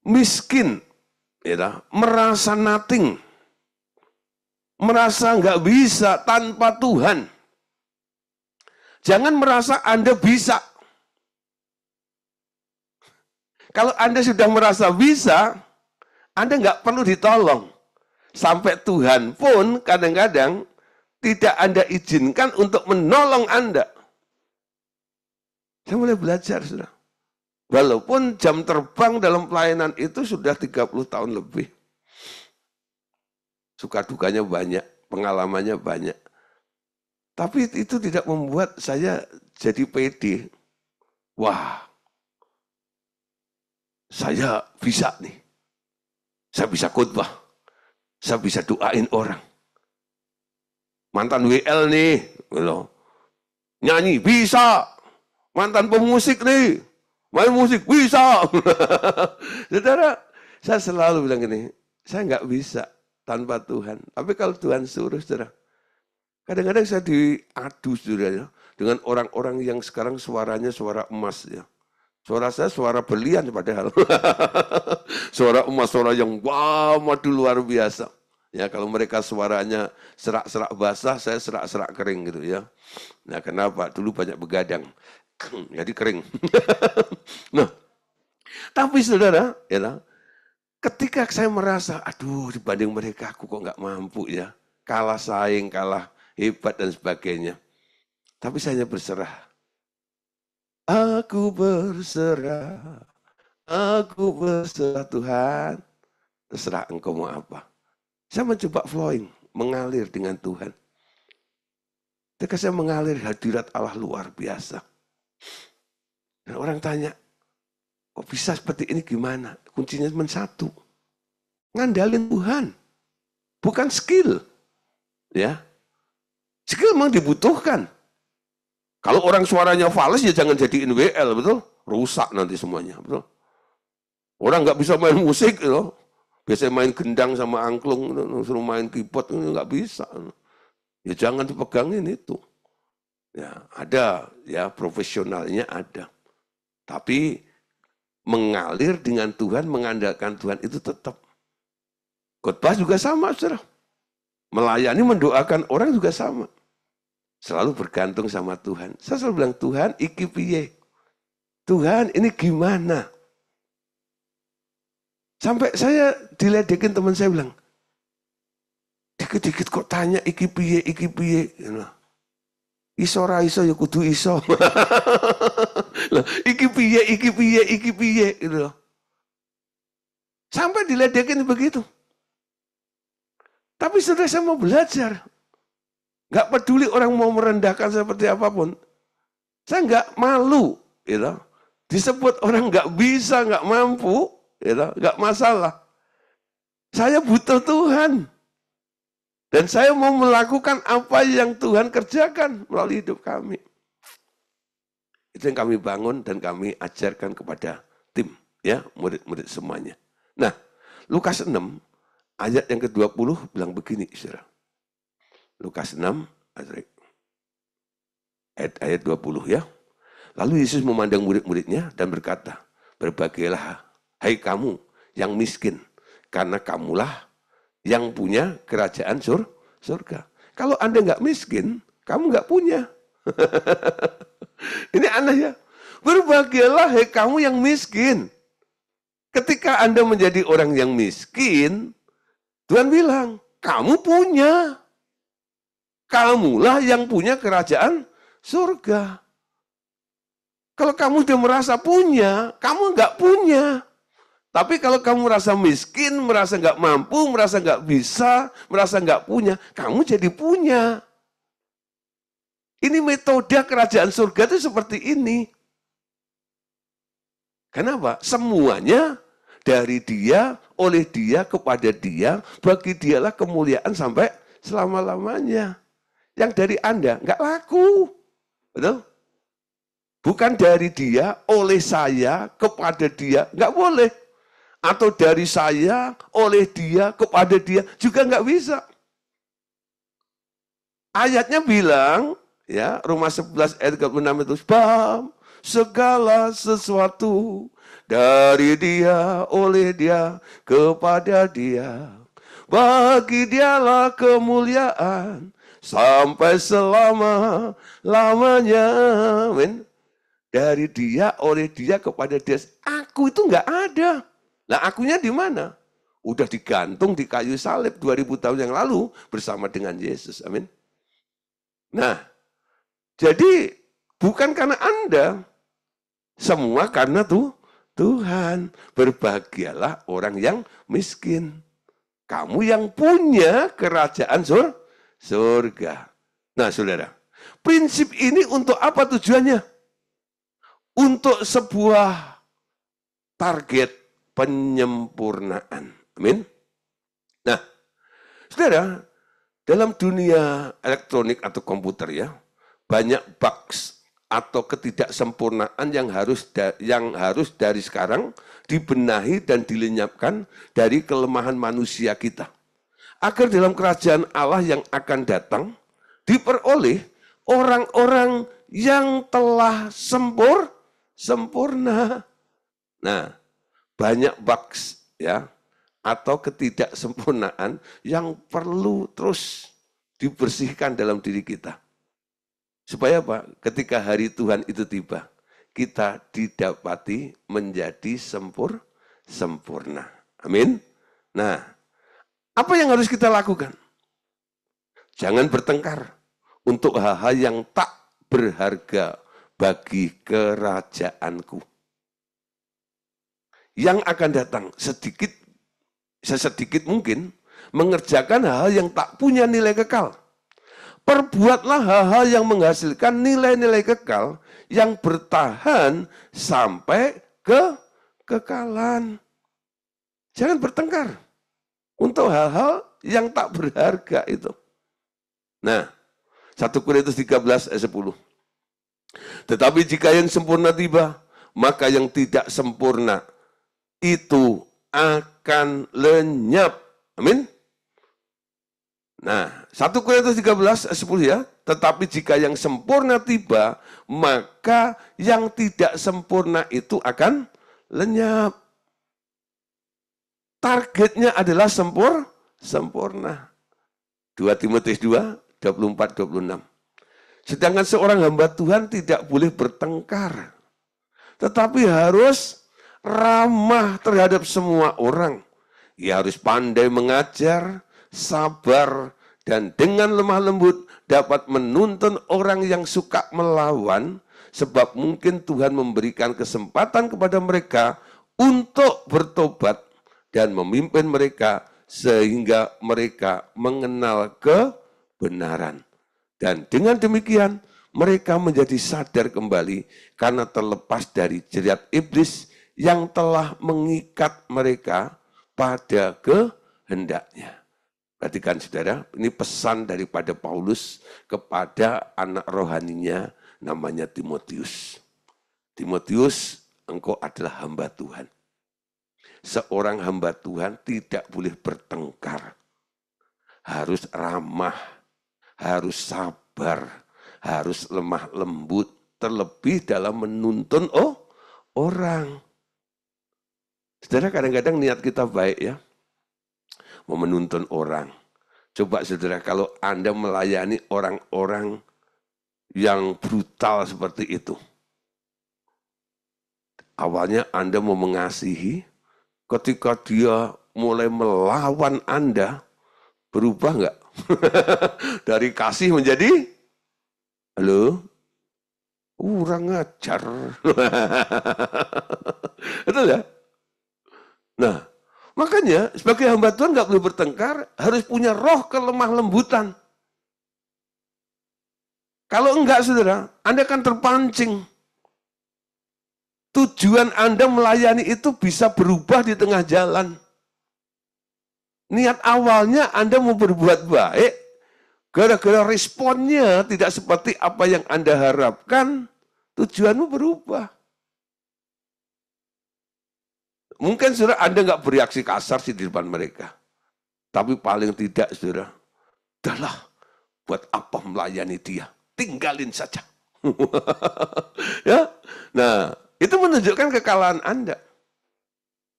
Speaker 1: Miskin, ya, merasa nothing, merasa nggak bisa tanpa Tuhan. Jangan merasa Anda bisa. Kalau Anda sudah merasa bisa, Anda nggak perlu ditolong. Sampai Tuhan pun kadang-kadang tidak Anda izinkan untuk menolong Anda. Saya mulai belajar, sudah. Walaupun jam terbang dalam pelayanan itu sudah 30 tahun lebih. Suka dukanya banyak, pengalamannya banyak. Tapi itu tidak membuat saya jadi pede. Wah, saya bisa nih. Saya bisa khotbah. Saya bisa doain orang. Mantan WL nih, nyanyi bisa. Mantan pemusik nih, main musik bisa. Saudara, saya selalu bilang gini, saya nggak bisa tanpa Tuhan. Tapi kalau Tuhan suruh, saudara, kadang-kadang saya diadu, saudara, dengan orang-orang yang sekarang suaranya suara emas, ya. Suara saya suara berlian padahal. Suara emas, suara yang wah, madu luar biasa. Ya, kalau mereka suaranya serak-serak basah, saya serak-serak kering gitu ya. Nah, kenapa? Dulu banyak begadang. Jadi kering. Nah, tapi saudara, ya, ketika saya merasa, aduh dibanding mereka aku kok nggak mampu ya. Kalah saing, kalah hebat dan sebagainya. Tapi saya berserah. Aku berserah Tuhan. Terserah engkau mau apa. Saya mencoba flowing, mengalir dengan Tuhan. Ketika saya mengalir, hadirat Allah luar biasa. Dan orang tanya, kok bisa seperti ini gimana? Kuncinya cuma satu. Ngandalin Tuhan. Bukan skill. Ya. Skill memang dibutuhkan. Kalau orang suaranya fals ya jangan jadiin WL, betul? Rusak nanti semuanya, betul? Orang nggak bisa main musik, gitu. Biasanya main gendang sama angklung, suruh main keyboard, nggak bisa. Ya jangan dipegangin itu. Ya ada, ya profesionalnya ada. Tapi mengalir dengan Tuhan, mengandalkan Tuhan itu tetap. Khotbah juga sama, saudara. Melayani, mendoakan orang juga sama. Selalu bergantung sama Tuhan. Saya selalu bilang, Tuhan, iki piye? Tuhan, ini gimana? Sampai saya diledekin teman saya bilang, dikit-dikit kok tanya iki piye, iki piye. Iso ra iso ya kudu iso. Iki piye, iki piye, iki piye. Gitu. Sampai diledekin begitu. Tapi sudah saya mau belajar. Gak peduli orang mau merendahkan seperti apapun. Saya gak malu. Gitu. Disebut orang gak bisa, gak mampu. Gitu. Gak masalah. Saya butuh Tuhan. Dan saya mau melakukan apa yang Tuhan kerjakan melalui hidup kami. Itu yang kami bangun dan kami ajarkan kepada tim. Ya, murid-murid semuanya. Nah, Lukas 6, ayat yang ke-20 bilang begini, saudara. Lukas 6, ayat 20 ya. Lalu Yesus memandang murid-muridnya dan berkata, berbahagialah, hai kamu yang miskin, karena kamulah yang punya kerajaan surga. Kalau Anda nggak miskin, kamu nggak punya. Ini aneh ya. Berbahagialah hai kamu yang miskin. Ketika Anda menjadi orang yang miskin, Tuhan bilang, kamu punya. Kamulah yang punya kerajaan surga. Kalau kamu sudah merasa punya, kamu nggak punya. Tapi kalau kamu merasa miskin, merasa nggak mampu, merasa nggak bisa, merasa nggak punya, kamu jadi punya. Ini metode kerajaan surga itu seperti ini. Kenapa? Semuanya dari dia, oleh dia, kepada dia, bagi dialah kemuliaan sampai selama-lamanya. Yang dari Anda nggak laku. Betul? Bukan dari dia, oleh saya, kepada dia, nggak boleh. Atau dari saya, oleh dia, kepada dia, juga nggak bisa. Ayatnya bilang, ya Roma 11 ayat 36 itu, sebab segala sesuatu dari dia, oleh dia, kepada dia. Bagi dialah kemuliaan sampai selama-lamanya. Amin. Dari dia, oleh dia, kepada dia. Aku itu nggak ada. Nah akunya di mana? Udah digantung di kayu salib 2000 tahun yang lalu bersama dengan Yesus. Amin. Nah, jadi bukan karena Anda, semua karena Tuhan. Berbahagialah orang yang miskin. Kamu yang punya kerajaan surga. Nah saudara, prinsip ini untuk apa tujuannya? Untuk sebuah target penyempurnaan. Amin. Nah, saudara, dalam dunia elektronik atau komputer ya, banyak bugs atau ketidaksempurnaan yang harus dari sekarang dibenahi dan dilenyapkan dari kelemahan manusia kita. Agar dalam kerajaan Allah yang akan datang diperoleh orang-orang yang telah sempurna. Nah, banyak bugs ya atau ketidaksempurnaan yang perlu terus dibersihkan dalam diri kita. Supaya apa? Ketika hari Tuhan itu tiba, kita didapati menjadi sempurna. Amin. Nah, apa yang harus kita lakukan? Jangan bertengkar untuk hal-hal yang tak berharga bagi kerajaanku. Yang akan datang sesedikit mungkin mengerjakan hal-hal yang tak punya nilai kekal. Perbuatlah hal-hal yang menghasilkan nilai-nilai kekal yang bertahan sampai kekekalan. Jangan bertengkar untuk hal-hal yang tak berharga itu. Nah, 1 Korintus 13 ayat 10. Tetapi jika yang sempurna tiba, maka yang tidak sempurna itu akan lenyap. Amin. Nah, 1 Korintus 13 ayat 10 ya. Tetapi jika yang sempurna tiba, maka yang tidak sempurna itu akan lenyap. Targetnya adalah sempurna. 2 Timotius 2, 24-26. Sedangkan seorang hamba Tuhan tidak boleh bertengkar, tetapi harus ramah terhadap semua orang. Ia harus pandai mengajar, sabar, dan dengan lemah lembut dapat menuntun orang yang suka melawan, sebab mungkin Tuhan memberikan kesempatan kepada mereka untuk bertobat dan memimpin mereka sehingga mereka mengenal kebenaran. Dan dengan demikian mereka menjadi sadar kembali karena terlepas dari jerat iblis yang telah mengikat mereka pada kehendaknya. Perhatikan saudara, ini pesan daripada Paulus kepada anak rohaninya namanya Timotius. Timotius, engkau adalah hamba Tuhan. Seorang hamba Tuhan tidak boleh bertengkar. Harus ramah, harus sabar, harus lemah lembut, terlebih dalam menuntun orang. Saudara, kadang-kadang niat kita baik ya, mau menuntun orang. Coba saudara, kalau Anda melayani orang-orang yang brutal seperti itu, awalnya Anda mau mengasihi, ketika dia mulai melawan Anda, berubah nggak? Dari kasih menjadi, halo, kurang ajar. Betul ya? Nah, makanya sebagai hamba Tuhan nggak boleh bertengkar, harus punya roh kelemah lembutan. Kalau enggak saudara, Anda akan terpancing. tujuan Anda melayani itu bisa berubah di tengah jalan. Niat awalnya Anda mau berbuat baik, gara-gara responnya tidak seperti apa yang Anda harapkan, tujuanmu berubah. Mungkin saudara Anda nggak bereaksi kasar sih di depan mereka. Tapi paling tidak saudara, udahlah buat apa melayani dia, tinggalin saja. Ya, nah itu menunjukkan kekalahan Anda.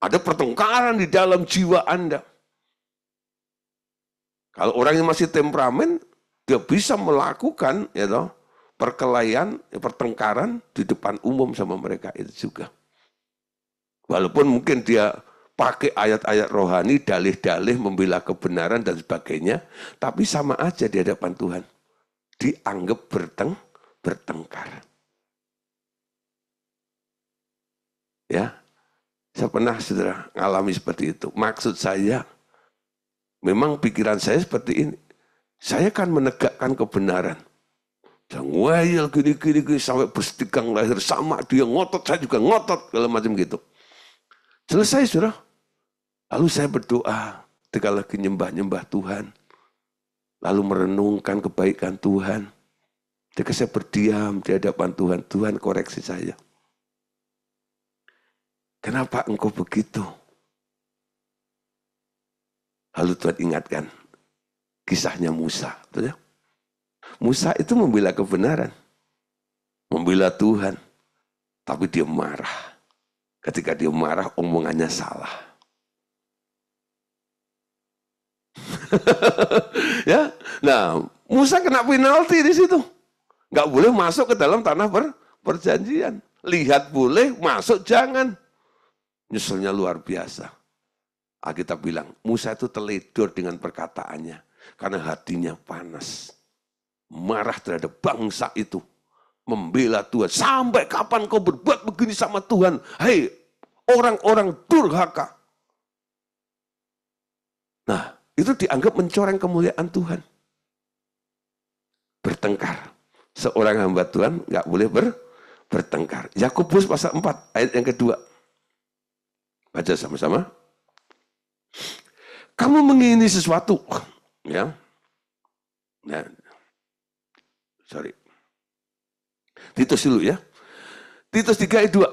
Speaker 1: Ada pertengkaran di dalam jiwa Anda. Kalau orang yang masih temperamen, dia bisa melakukan perkelahian, pertengkaran di depan umum sama mereka itu juga. Walaupun mungkin dia pakai ayat-ayat rohani, dalih-dalih, membela kebenaran dan sebagainya, tapi sama aja di hadapan Tuhan. Dianggap bertengkar. Ya, saya pernah saudara ngalami seperti itu. Maksud saya, memang pikiran saya seperti ini. Saya kan menegakkan kebenaran. Jangan ngeyel gini-gini sampai berstikang lahir sama dia ngotot, saya juga ngotot, segala macam gitu. Selesai saudara. Lalu saya berdoa, ketika lagi nyembah-nyembah Tuhan. Lalu merenungkan kebaikan Tuhan. Ketika saya berdiam di hadapan Tuhan, Tuhan koreksi saya. Kenapa engkau begitu? Lalu Tuhan ingatkan kisahnya Musa. Betul ya? Musa itu membela kebenaran. Membela Tuhan. Tapi dia marah. Ketika dia marah, omongannya salah. Ya, nah Musa kena penalti di situ. Nggak boleh masuk ke dalam tanah perjanjian. Lihat boleh, masuk jangan. Nyeselnya luar biasa. Alkitab bilang, Musa itu teledor dengan perkataannya. Karena hatinya panas. Marah terhadap bangsa itu. Membela Tuhan. Sampai kapan kau berbuat begini sama Tuhan? Hei, orang-orang durhaka. Nah, itu dianggap mencoreng kemuliaan Tuhan. Bertengkar. Seorang hamba Tuhan nggak boleh bertengkar. Yakobus pasal 4 ayat yang kedua. Baca sama-sama. Kamu mengingini sesuatu. Ya. Nah, sorry. Titus dulu ya. Titus 3 ayat 2.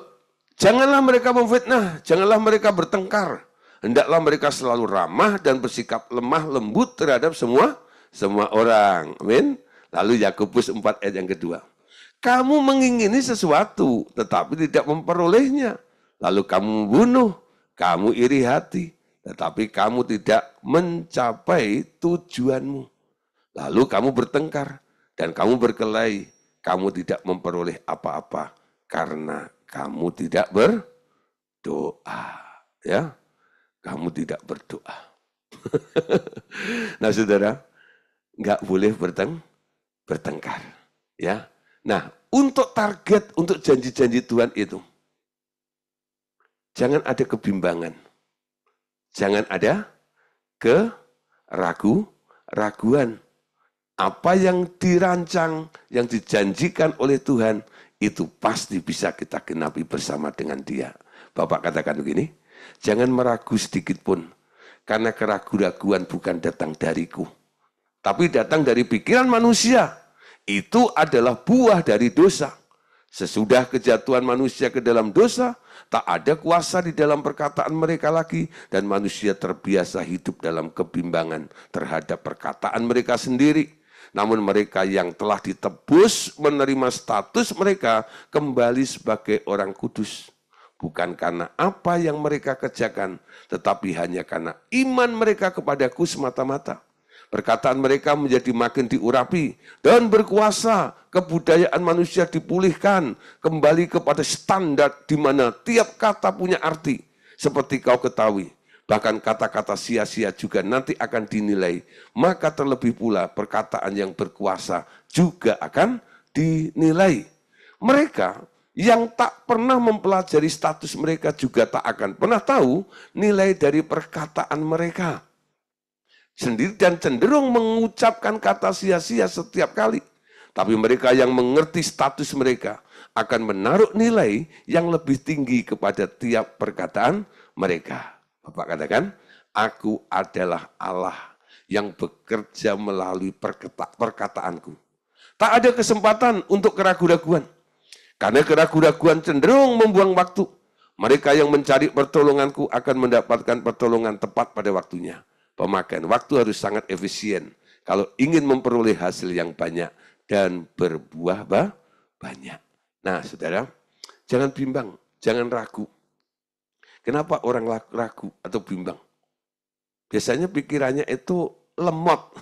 Speaker 1: Janganlah mereka memfitnah, janganlah mereka bertengkar. Hendaklah mereka selalu ramah dan bersikap lemah lembut terhadap semua orang. Amin. Lalu Yakobus 4 ayat yang kedua. Kamu mengingini sesuatu tetapi tidak memperolehnya. Lalu kamu membunuh, kamu iri hati, tetapi kamu tidak mencapai tujuanmu. Lalu kamu bertengkar dan kamu berkelahi. Kamu tidak memperoleh apa-apa karena kamu tidak berdoa. Ya, kamu tidak berdoa. Nah, saudara, nggak boleh bertengkar. Ya, nah, untuk target, untuk janji-janji Tuhan itu, jangan ada kebimbangan, jangan ada keraguan. Apa yang dirancang, yang dijanjikan oleh Tuhan, itu pasti bisa kita genapi bersama dengan Dia. Bapak katakan begini, jangan meragu sedikit pun, karena keraguan bukan datang dariku, tapi datang dari pikiran manusia. Itu adalah buah dari dosa. Sesudah kejatuhan manusia ke dalam dosa, tak ada kuasa di dalam perkataan mereka lagi, dan manusia terbiasa hidup dalam kebimbangan terhadap perkataan mereka sendiri. Namun mereka yang telah ditebus menerima status mereka kembali sebagai orang kudus. Bukan karena apa yang mereka kerjakan, tetapi hanya karena iman mereka kepadaku semata-mata. Perkataan mereka menjadi makin diurapi dan berkuasa. Kebudayaan manusia dipulihkan kembali kepada standar di mana tiap kata punya arti. Seperti kau ketahui, bahkan kata-kata sia-sia juga nanti akan dinilai. Maka terlebih pula perkataan yang berkuasa juga akan dinilai. Mereka yang tak pernah mempelajari status mereka juga tak akan pernah tahu nilai dari perkataan mereka sendiri dan cenderung mengucapkan kata sia-sia setiap kali. Tapi mereka yang mengerti status mereka akan menaruh nilai yang lebih tinggi kepada tiap perkataan mereka. Bapak katakan, aku adalah Allah yang bekerja melalui perkataanku. Tak ada kesempatan untuk keraguan-raguan. Karena keraguan-raguan cenderung membuang waktu. Mereka yang mencari pertolonganku akan mendapatkan pertolongan tepat pada waktunya. Pemakaian waktu harus sangat efisien kalau ingin memperoleh hasil yang banyak dan berbuah banyak. Nah, saudara, jangan bimbang, jangan ragu. Kenapa orang ragu atau bimbang? Biasanya pikirannya itu lemot.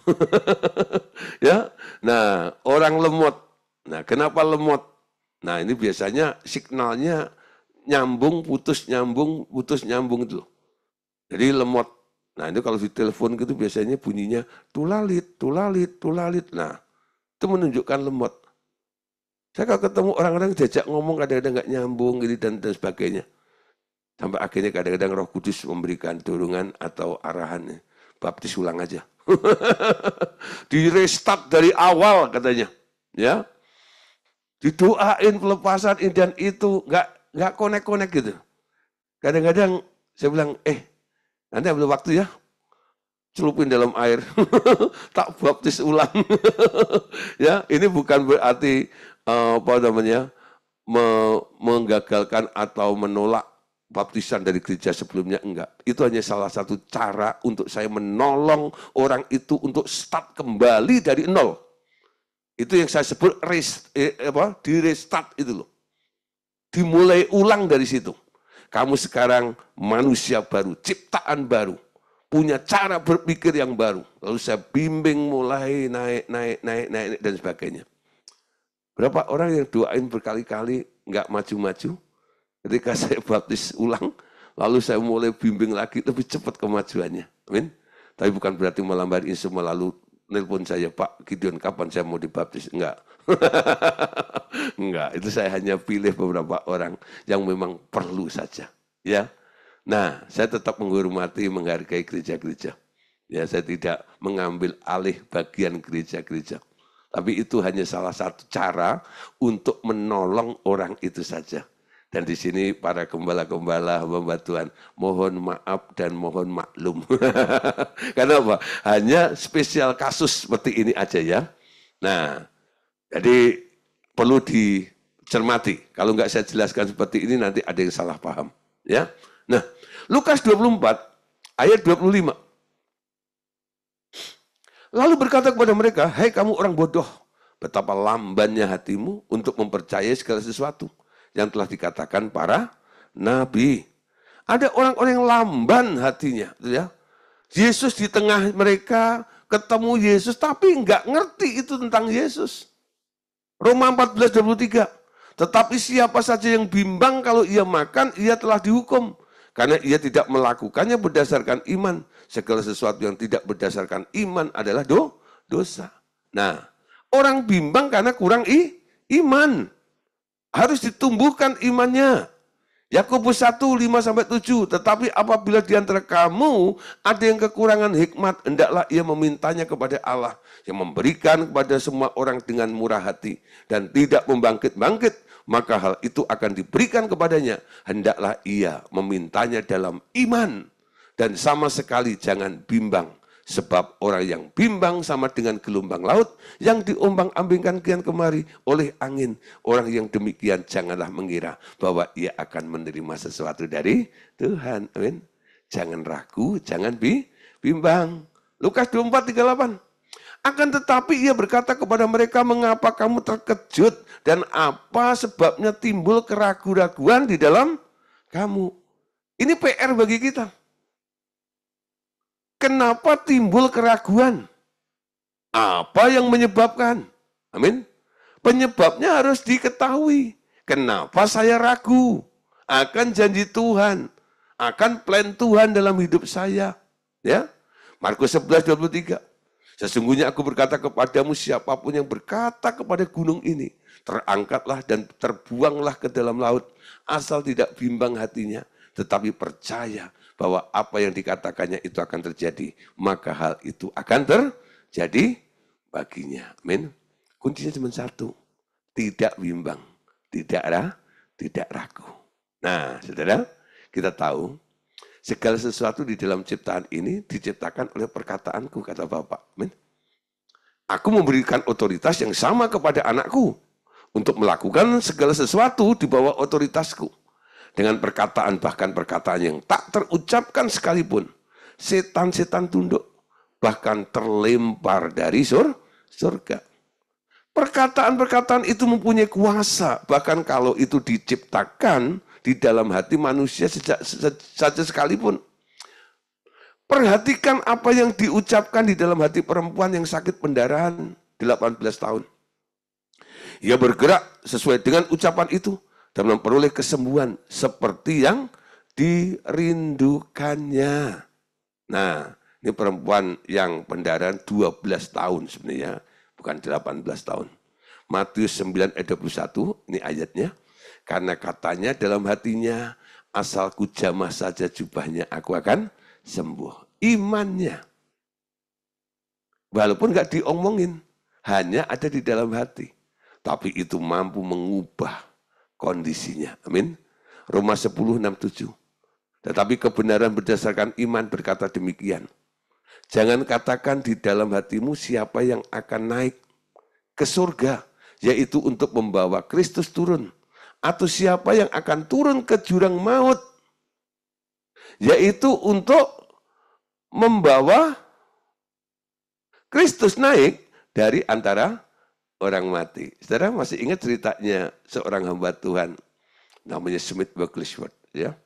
Speaker 1: Ya. Nah, orang lemot. Nah, kenapa lemot? Nah, ini biasanya signalnya nyambung, putus nyambung itu. Jadi lemot. Nah, itu kalau di telepon gitu biasanya bunyinya tulalit, tulalit, tulalit. Nah, itu menunjukkan lemot. Saya kalau ketemu orang-orang diajak ngomong kadang-kadang nggak nyambung gitu dan sebagainya. Sampai akhirnya kadang-kadang Roh Kudus memberikan dorongan atau arahannya. Baptis ulang aja. Di restart dari awal katanya. Ya. Didoain pelepasan ini dan itu nggak konek-konek gitu. Kadang-kadang saya bilang, nanti ambil waktu ya, celupin dalam air, tak baptis ulang. Ya, ini bukan berarti menggagalkan atau menolak baptisan dari gereja sebelumnya, enggak. Itu hanya salah satu cara untuk saya menolong orang itu untuk start kembali dari nol. Itu yang saya sebut di restart itu loh. Dimulai ulang dari situ. Kamu sekarang manusia baru, ciptaan baru. Punya cara berpikir yang baru. Lalu saya bimbing mulai naik dan sebagainya. Berapa orang yang doain berkali-kali nggak maju-maju? Ketika saya baptis ulang, lalu saya mulai bimbing lagi, lebih cepat kemajuannya. Amin. Tapi bukan berarti malam hari ini semua lalu nelpon saya, Pak Gideon kapan saya mau dibaptis? Enggak. Enggak, itu saya hanya pilih beberapa orang yang memang perlu saja. Ya. Nah, saya tetap menghormati, menghargai gereja-gereja. Ya, saya tidak mengambil alih bagian gereja-gereja. Tapi itu hanya salah satu cara untuk menolong orang itu saja. Dan di sini para gembala-gembala hamba Tuhan, mohon maaf dan mohon maklum. Karena apa? Hanya spesial kasus seperti ini aja ya. Nah, jadi perlu dicermati. Kalau nggak saya jelaskan seperti ini nanti ada yang salah paham. Ya. Nah, Lukas 24 ayat 25. Lalu berkata kepada mereka, "Hai kamu orang bodoh, betapa lambannya hatimu untuk mempercayai segala sesuatu yang telah dikatakan para nabi." Ada orang-orang yang lamban hatinya, ya. Yesus di tengah mereka, ketemu Yesus tapi nggak ngerti itu tentang Yesus. Roma 14:23. Tetapi siapa saja yang bimbang kalau ia makan, ia telah dihukum. Karena ia tidak melakukannya berdasarkan iman. Segala sesuatu yang tidak berdasarkan iman adalah dosa. Nah, orang bimbang karena kurang iman. Harus ditumbuhkan imannya. Yakobus 1, 5-7. Tetapi apabila di antara kamu ada yang kekurangan hikmat, hendaklah ia memintanya kepada Allah yang memberikan kepada semua orang dengan murah hati dan tidak membangkit-bangkit, maka hal itu akan diberikan kepadanya. Hendaklah ia memintanya dalam iman dan sama sekali jangan bimbang. Sebab orang yang bimbang sama dengan gelombang laut yang diombang-ambingkan kian kemari oleh angin. Orang yang demikian janganlah mengira bahwa ia akan menerima sesuatu dari Tuhan. Amin. Jangan ragu, jangan bimbang. Lukas 24:38. Akan tetapi ia berkata kepada mereka, mengapa kamu terkejut dan apa sebabnya timbul keraguan-raguan di dalam kamu. Ini PR bagi kita. Kenapa timbul keraguan? Apa yang menyebabkan? Amin. Penyebabnya harus diketahui. Kenapa saya ragu akan janji Tuhan, akan plan Tuhan dalam hidup saya? Ya, Markus 11:23. Sesungguhnya aku berkata kepadamu, siapapun yang berkata kepada gunung ini, terangkatlah dan terbuanglah ke dalam laut, asal tidak bimbang hatinya, tetapi percaya bahwa apa yang dikatakannya itu akan terjadi, maka hal itu akan terjadi baginya. Amin. Kuncinya cuma satu, tidak bimbang, tidak ragu. Nah, saudara, kita tahu segala sesuatu di dalam ciptaan ini diciptakan oleh perkataanku, kata Bapak. Amin. Aku memberikan otoritas yang sama kepada anakku untuk melakukan segala sesuatu di bawah otoritasku. Dengan perkataan, bahkan perkataan yang tak terucapkan sekalipun. Setan-setan tunduk, bahkan terlempar dari surga. Perkataan-perkataan itu mempunyai kuasa, bahkan kalau itu diciptakan di dalam hati manusia saja sekalipun. Perhatikan apa yang diucapkan di dalam hati perempuan yang sakit pendarahan 18 tahun. Ia bergerak sesuai dengan ucapan itu dan memperoleh kesembuhan seperti yang dirindukannya. Nah, ini perempuan yang pendarahan 12 tahun sebenarnya, bukan 18 tahun. Matius 9 ayat 21, ini ayatnya. Karena katanya dalam hatinya, asalku jamah saja jubahnya, aku akan sembuh. Imannya. Walaupun nggak diomongin, hanya ada di dalam hati. Tapi itu mampu mengubah kondisinya. Amin. Roma 10, 6, 7. Tetapi kebenaran berdasarkan iman berkata demikian. Jangan katakan di dalam hatimu siapa yang akan naik ke surga, yaitu untuk membawa Kristus turun. Atau siapa yang akan turun ke jurang maut, yaitu untuk membawa Kristus naik dari antara orang mati. Saudara masih ingat ceritanya seorang hamba Tuhan, namanya Smith Wigglesworth, ya,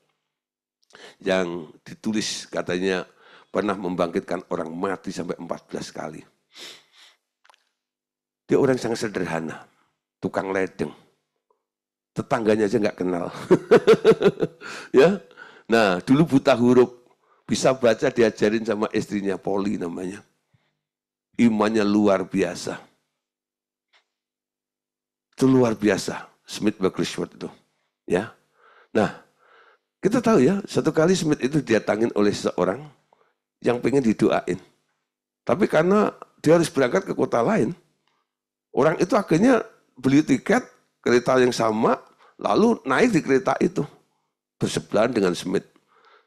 Speaker 1: yang ditulis katanya pernah membangkitkan orang mati sampai 14 kali. Dia orang sangat sederhana, tukang ledeng. Tetangganya aja nggak kenal. Ya, nah dulu buta huruf, bisa baca diajarin sama istrinya, Polly namanya. Imannya luar biasa. Itu luar biasa, Smith Wigglesworth itu. Ya, nah kita tahu ya, satu kali Smith itu didatangin oleh seorang yang pengen didoain. Tapi karena dia harus berangkat ke kota lain, orang itu akhirnya beli tiket kereta yang sama, lalu naik di kereta itu, bersebelahan dengan Smith.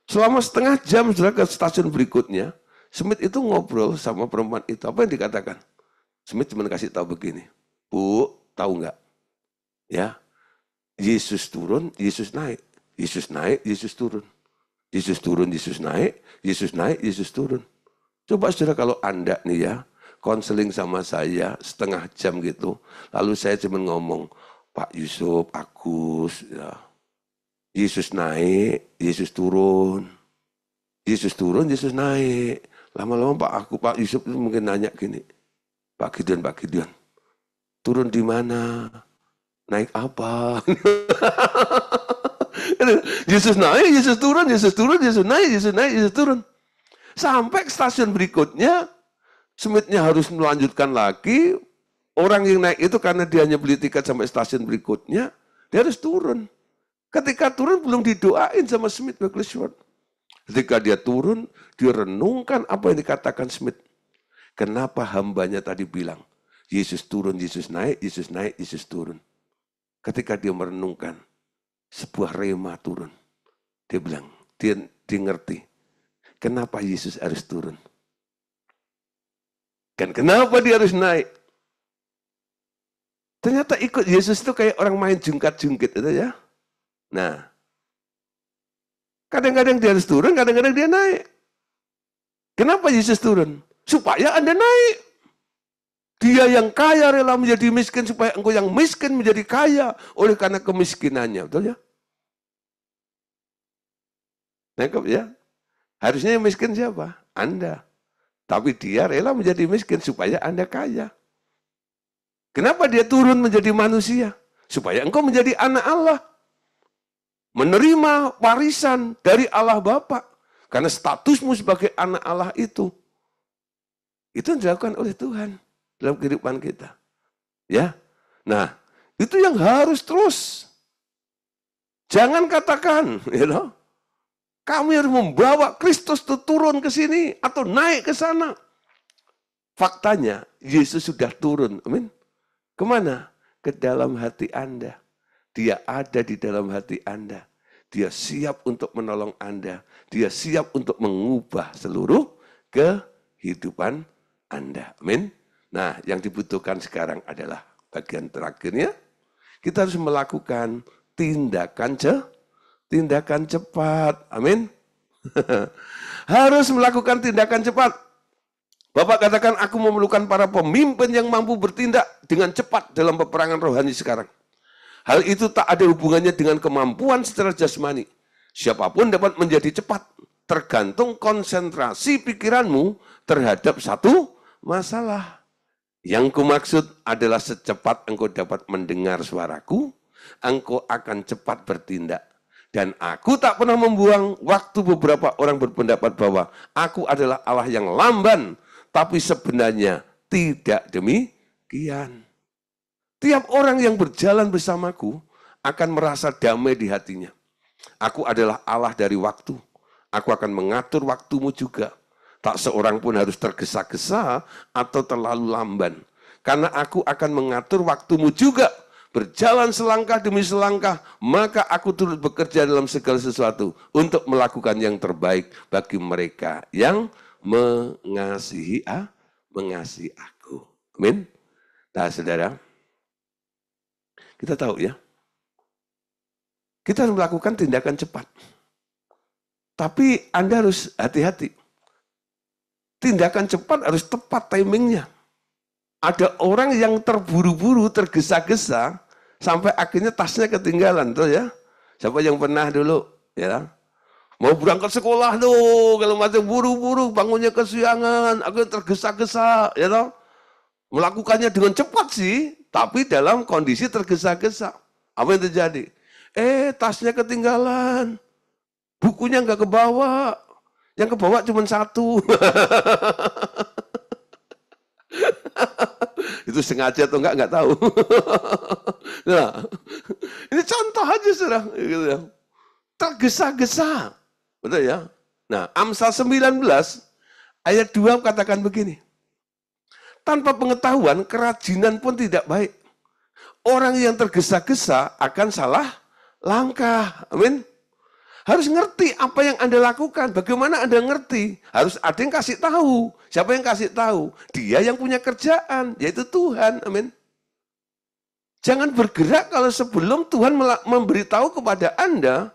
Speaker 1: Selama setengah jam sudah ke stasiun berikutnya, Smith itu ngobrol sama perempuan itu. Apa yang dikatakan? Smith cuma kasih tahu begini, Bu, tahu nggak? Ya, Yesus turun, Yesus naik. Yesus naik, Yesus turun. Yesus turun, Yesus naik, Yesus naik, Yesus turun. Coba saudara kalau Anda nih ya, konseling sama saya setengah jam gitu, lalu saya cuma ngomong, Pak Yusuf, Agus, ya, Yesus naik, Yesus turun. Yesus turun, Yesus naik. Lama-lama Pak Yusuf itu mungkin nanya gini, Pak Gideon, turun di mana? Naik apa? Yesus naik, Yesus turun, Yesus turun, Yesus naik, Yesus naik, Yesus turun. Sampai ke stasiun berikutnya, Smith-nya harus melanjutkan lagi. Orang yang naik itu karena dia hanya beli tiket sampai stasiun berikutnya, dia harus turun. Ketika turun belum didoain sama Smith Wigglesworth. Ketika dia turun, dia renungkan apa yang dikatakan Smith. Kenapa hambanya tadi bilang, Yesus turun, Yesus naik, Yesus naik, Yesus turun. Ketika dia merenungkan, sebuah rema turun. Dia bilang, dia ngerti, kenapa Yesus harus turun. Dan kenapa dia harus naik. Ternyata ikut Yesus itu kayak orang main jungkat-jungkit itu ya. Nah, kadang-kadang dia harus turun, kadang-kadang dia naik. Kenapa Yesus turun? Supaya Anda naik. Dia yang kaya rela menjadi miskin supaya engkau yang miskin menjadi kaya oleh karena kemiskinannya. Betul ya? Nangkep ya? Harusnya yang miskin siapa? Anda. Tapi dia rela menjadi miskin supaya Anda kaya. Kenapa dia turun menjadi manusia? Supaya engkau menjadi anak Allah. Menerima warisan dari Allah Bapa. Karena statusmu sebagai anak Allah itu yang dilakukan oleh Tuhan dalam kehidupan kita. Ya, nah itu yang harus terus. Jangan katakan, kami harus membawa Kristus itu turun ke sini atau naik ke sana. Faktanya Yesus sudah turun, amin. Kemana? Ke dalam hati Anda. Dia ada di dalam hati Anda. Dia siap untuk menolong Anda. Dia siap untuk mengubah seluruh kehidupan Anda. Amin. Nah, yang dibutuhkan sekarang adalah bagian terakhirnya. Kita harus melakukan tindakan cepat. Amin. Harus melakukan tindakan cepat. Bapak katakan, aku memerlukan para pemimpin yang mampu bertindak dengan cepat dalam peperangan rohani sekarang. Hal itu tak ada hubungannya dengan kemampuan secara jasmani. Siapapun dapat menjadi cepat, tergantung konsentrasi pikiranmu terhadap satu masalah. Yang kumaksud adalah secepat engkau dapat mendengar suaraku, engkau akan cepat bertindak. Dan aku tak pernah membuang waktu. Beberapa orang berpendapat bahwa aku adalah Allah yang lamban, tapi sebenarnya tidak demikian. Tiap orang yang berjalan bersamaku akan merasa damai di hatinya. Aku adalah Allah dari waktu. Aku akan mengatur waktumu juga. Tak seorang pun harus tergesa-gesa atau terlalu lamban. Karena aku akan mengatur waktumu juga. Berjalan selangkah demi selangkah, maka aku turut bekerja dalam segala sesuatu untuk melakukan yang terbaik bagi mereka yang mengasihi aku. Amin. Nah, saudara, kita tahu ya, kita harus melakukan tindakan cepat. Tapi Anda harus hati-hati. Tindakan cepat harus tepat timingnya. Ada orang yang terburu-buru, tergesa-gesa, sampai akhirnya tasnya ketinggalan. Tuh ya. Siapa yang pernah dulu? Ya. Mau berangkat sekolah tuh, kalau macam buru-buru, bangunnya kesiangan, akhirnya tergesa-gesa, ya toh. Melakukannya dengan cepat sih, tapi dalam kondisi tergesa-gesa. Apa yang terjadi? Tasnya ketinggalan, bukunya nggak kebawa, yang kebawa cuma satu. Itu sengaja atau enggak tahu. Nah, ini contoh aja sudah, gitu ya. Tergesa-gesa. Betul ya? Nah, Amsal 19 ayat 2 katakan begini. Tanpa pengetahuan, kerajinan pun tidak baik. Orang yang tergesa-gesa akan salah langkah. Amin. Harus ngerti apa yang Anda lakukan. Bagaimana Anda ngerti? Harus ada yang kasih tahu. Siapa yang kasih tahu? Dia yang punya kerjaan, yaitu Tuhan. Amin. Jangan bergerak kalau sebelum Tuhan memberitahu kepada Anda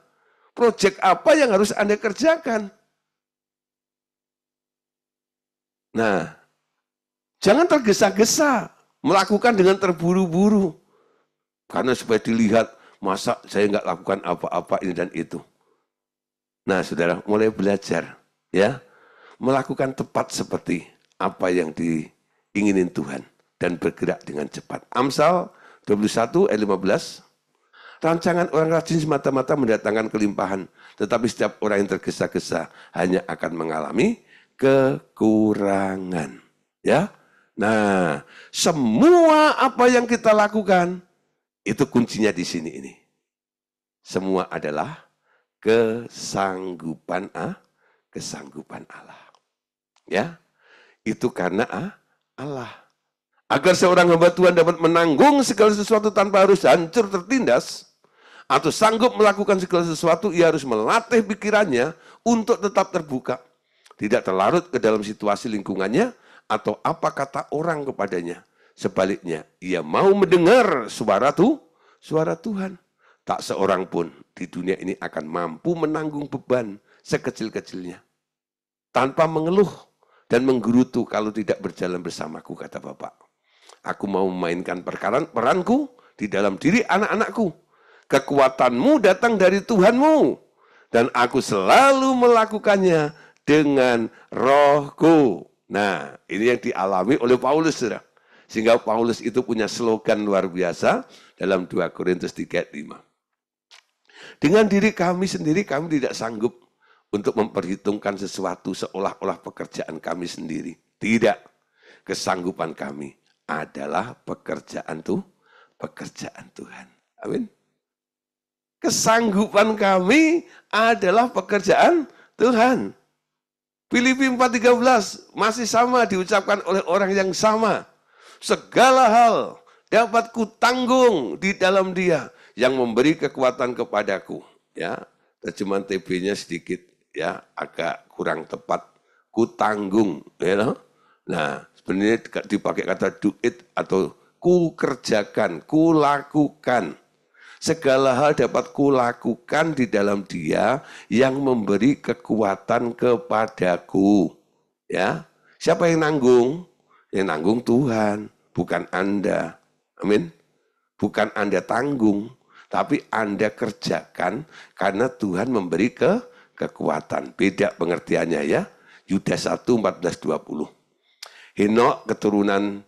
Speaker 1: proyek apa yang harus Anda kerjakan. Nah, jangan tergesa-gesa, melakukan dengan terburu-buru. Karena supaya dilihat, masa saya nggak lakukan apa-apa ini dan itu. Nah, saudara, mulai belajar, ya, melakukan tepat seperti apa yang diinginin Tuhan dan bergerak dengan cepat. Amsal 21 ayat 15. Rancangan orang rajin semata-mata mendatangkan kelimpahan, tetapi setiap orang yang tergesa-gesa hanya akan mengalami kekurangan. Ya, nah, semua apa yang kita lakukan itu kuncinya di sini ini. Semua adalah kesanggupan Allah. Ya, itu karena Allah. Agar seorang hamba Tuhan dapat menanggung segala sesuatu tanpa harus hancur tertindas, atau sanggup melakukan segala sesuatu, ia harus melatih pikirannya untuk tetap terbuka. Tidak terlarut ke dalam situasi lingkungannya atau apa kata orang kepadanya. Sebaliknya, ia mau mendengar suara Tuhan. Tak seorang pun di dunia ini akan mampu menanggung beban sekecil-kecilnya. Tanpa mengeluh dan menggerutu kalau tidak berjalan bersamaku, kata Bapak. Aku mau memainkan peranku di dalam diri anak-anakku. Kekuatanmu datang dari Tuhanmu, dan aku selalu melakukannya dengan rohku. Nah, ini yang dialami oleh Paulus, saudara. Sehingga Paulus itu punya slogan luar biasa dalam 2 Korintus 3:5. Dengan diri kami sendiri, kami tidak sanggup untuk memperhitungkan sesuatu seolah-olah pekerjaan kami sendiri. Tidak. Kesanggupan kami adalah pekerjaan Tuhan. Amin. Kesanggupan kami adalah pekerjaan Tuhan. Filipi 4:13 masih sama diucapkan oleh orang yang sama. Segala hal dapat kutanggung di dalam Dia yang memberi kekuatan kepadaku. Ya, terjemahan TB-nya sedikit ya agak kurang tepat. Kutanggung, ya know? Nah, sebenarnya dipakai kata do it atau ku kerjakan, ku lakukan. Segala hal dapat kulakukan di dalam Dia yang memberi kekuatan kepadaku. Ya, siapa yang nanggung? Yang nanggung Tuhan, bukan Anda. Amin. Bukan Anda tanggung, tapi Anda kerjakan karena Tuhan memberi kekuatan. Beda pengertiannya ya. Yudas 1, 14, 20. Henok keturunan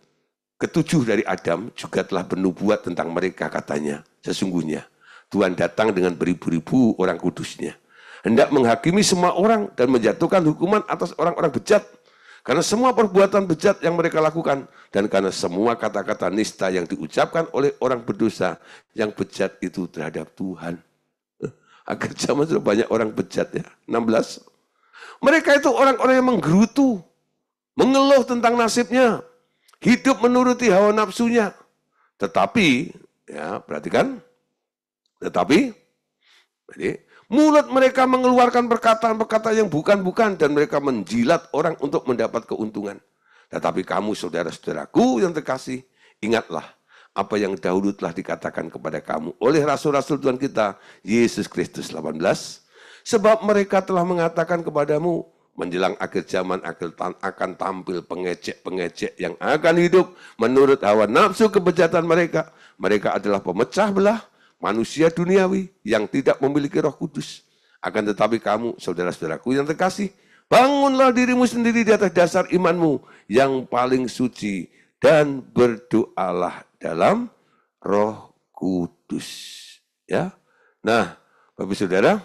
Speaker 1: ketujuh dari Adam juga telah bernubuat tentang mereka katanya. Sesungguhnya Tuhan datang dengan beribu-ribu orang kudusnya. Hendak menghakimi semua orang dan menjatuhkan hukuman atas orang-orang bejat. Karena semua perbuatan bejat yang mereka lakukan. Dan karena semua kata-kata nista yang diucapkan oleh orang berdosa yang bejat itu terhadap Tuhan. Akhir zaman sudah banyak orang bejat ya. 16. Mereka itu orang-orang yang menggerutu. Mengeluh tentang nasibnya. Hidup menuruti hawa nafsunya. Tetapi, ya perhatikan, tetapi, jadi, mulut mereka mengeluarkan perkataan-perkataan yang bukan-bukan dan mereka menjilat orang untuk mendapat keuntungan. Tetapi kamu saudara-saudaraku yang terkasih, ingatlah apa yang dahulu telah dikatakan kepada kamu oleh rasul-rasul Tuhan kita, Yesus Kristus 18. Sebab mereka telah mengatakan kepadamu, menjelang akhir zaman akan tampil pengecek-pengecek yang akan hidup menurut hawa nafsu kebejatan mereka. Mereka adalah pemecah belah, manusia duniawi yang tidak memiliki Roh Kudus. Akan tetapi kamu, saudara-saudaraku yang terkasih, bangunlah dirimu sendiri di atas dasar imanmu yang paling suci dan berdoalah dalam Roh Kudus. Ya, nah, Bapak Saudara,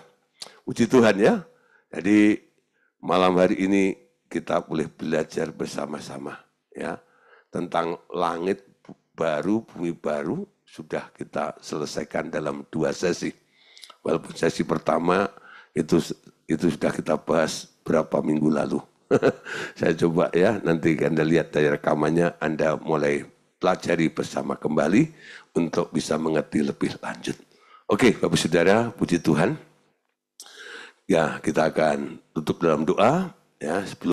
Speaker 1: puji Tuhan ya. Jadi malam hari ini kita boleh belajar bersama-sama ya tentang langit baru, bumi baru sudah kita selesaikan dalam 2 sesi. Walaupun sesi pertama itu sudah kita bahas berapa minggu lalu. Saya coba ya, nanti Anda lihat dari rekamannya, Anda mulai pelajari bersama kembali untuk bisa mengerti lebih lanjut. Oke, Bapak Saudara, puji Tuhan. Ya, kita akan tutup dalam doa ya sebelum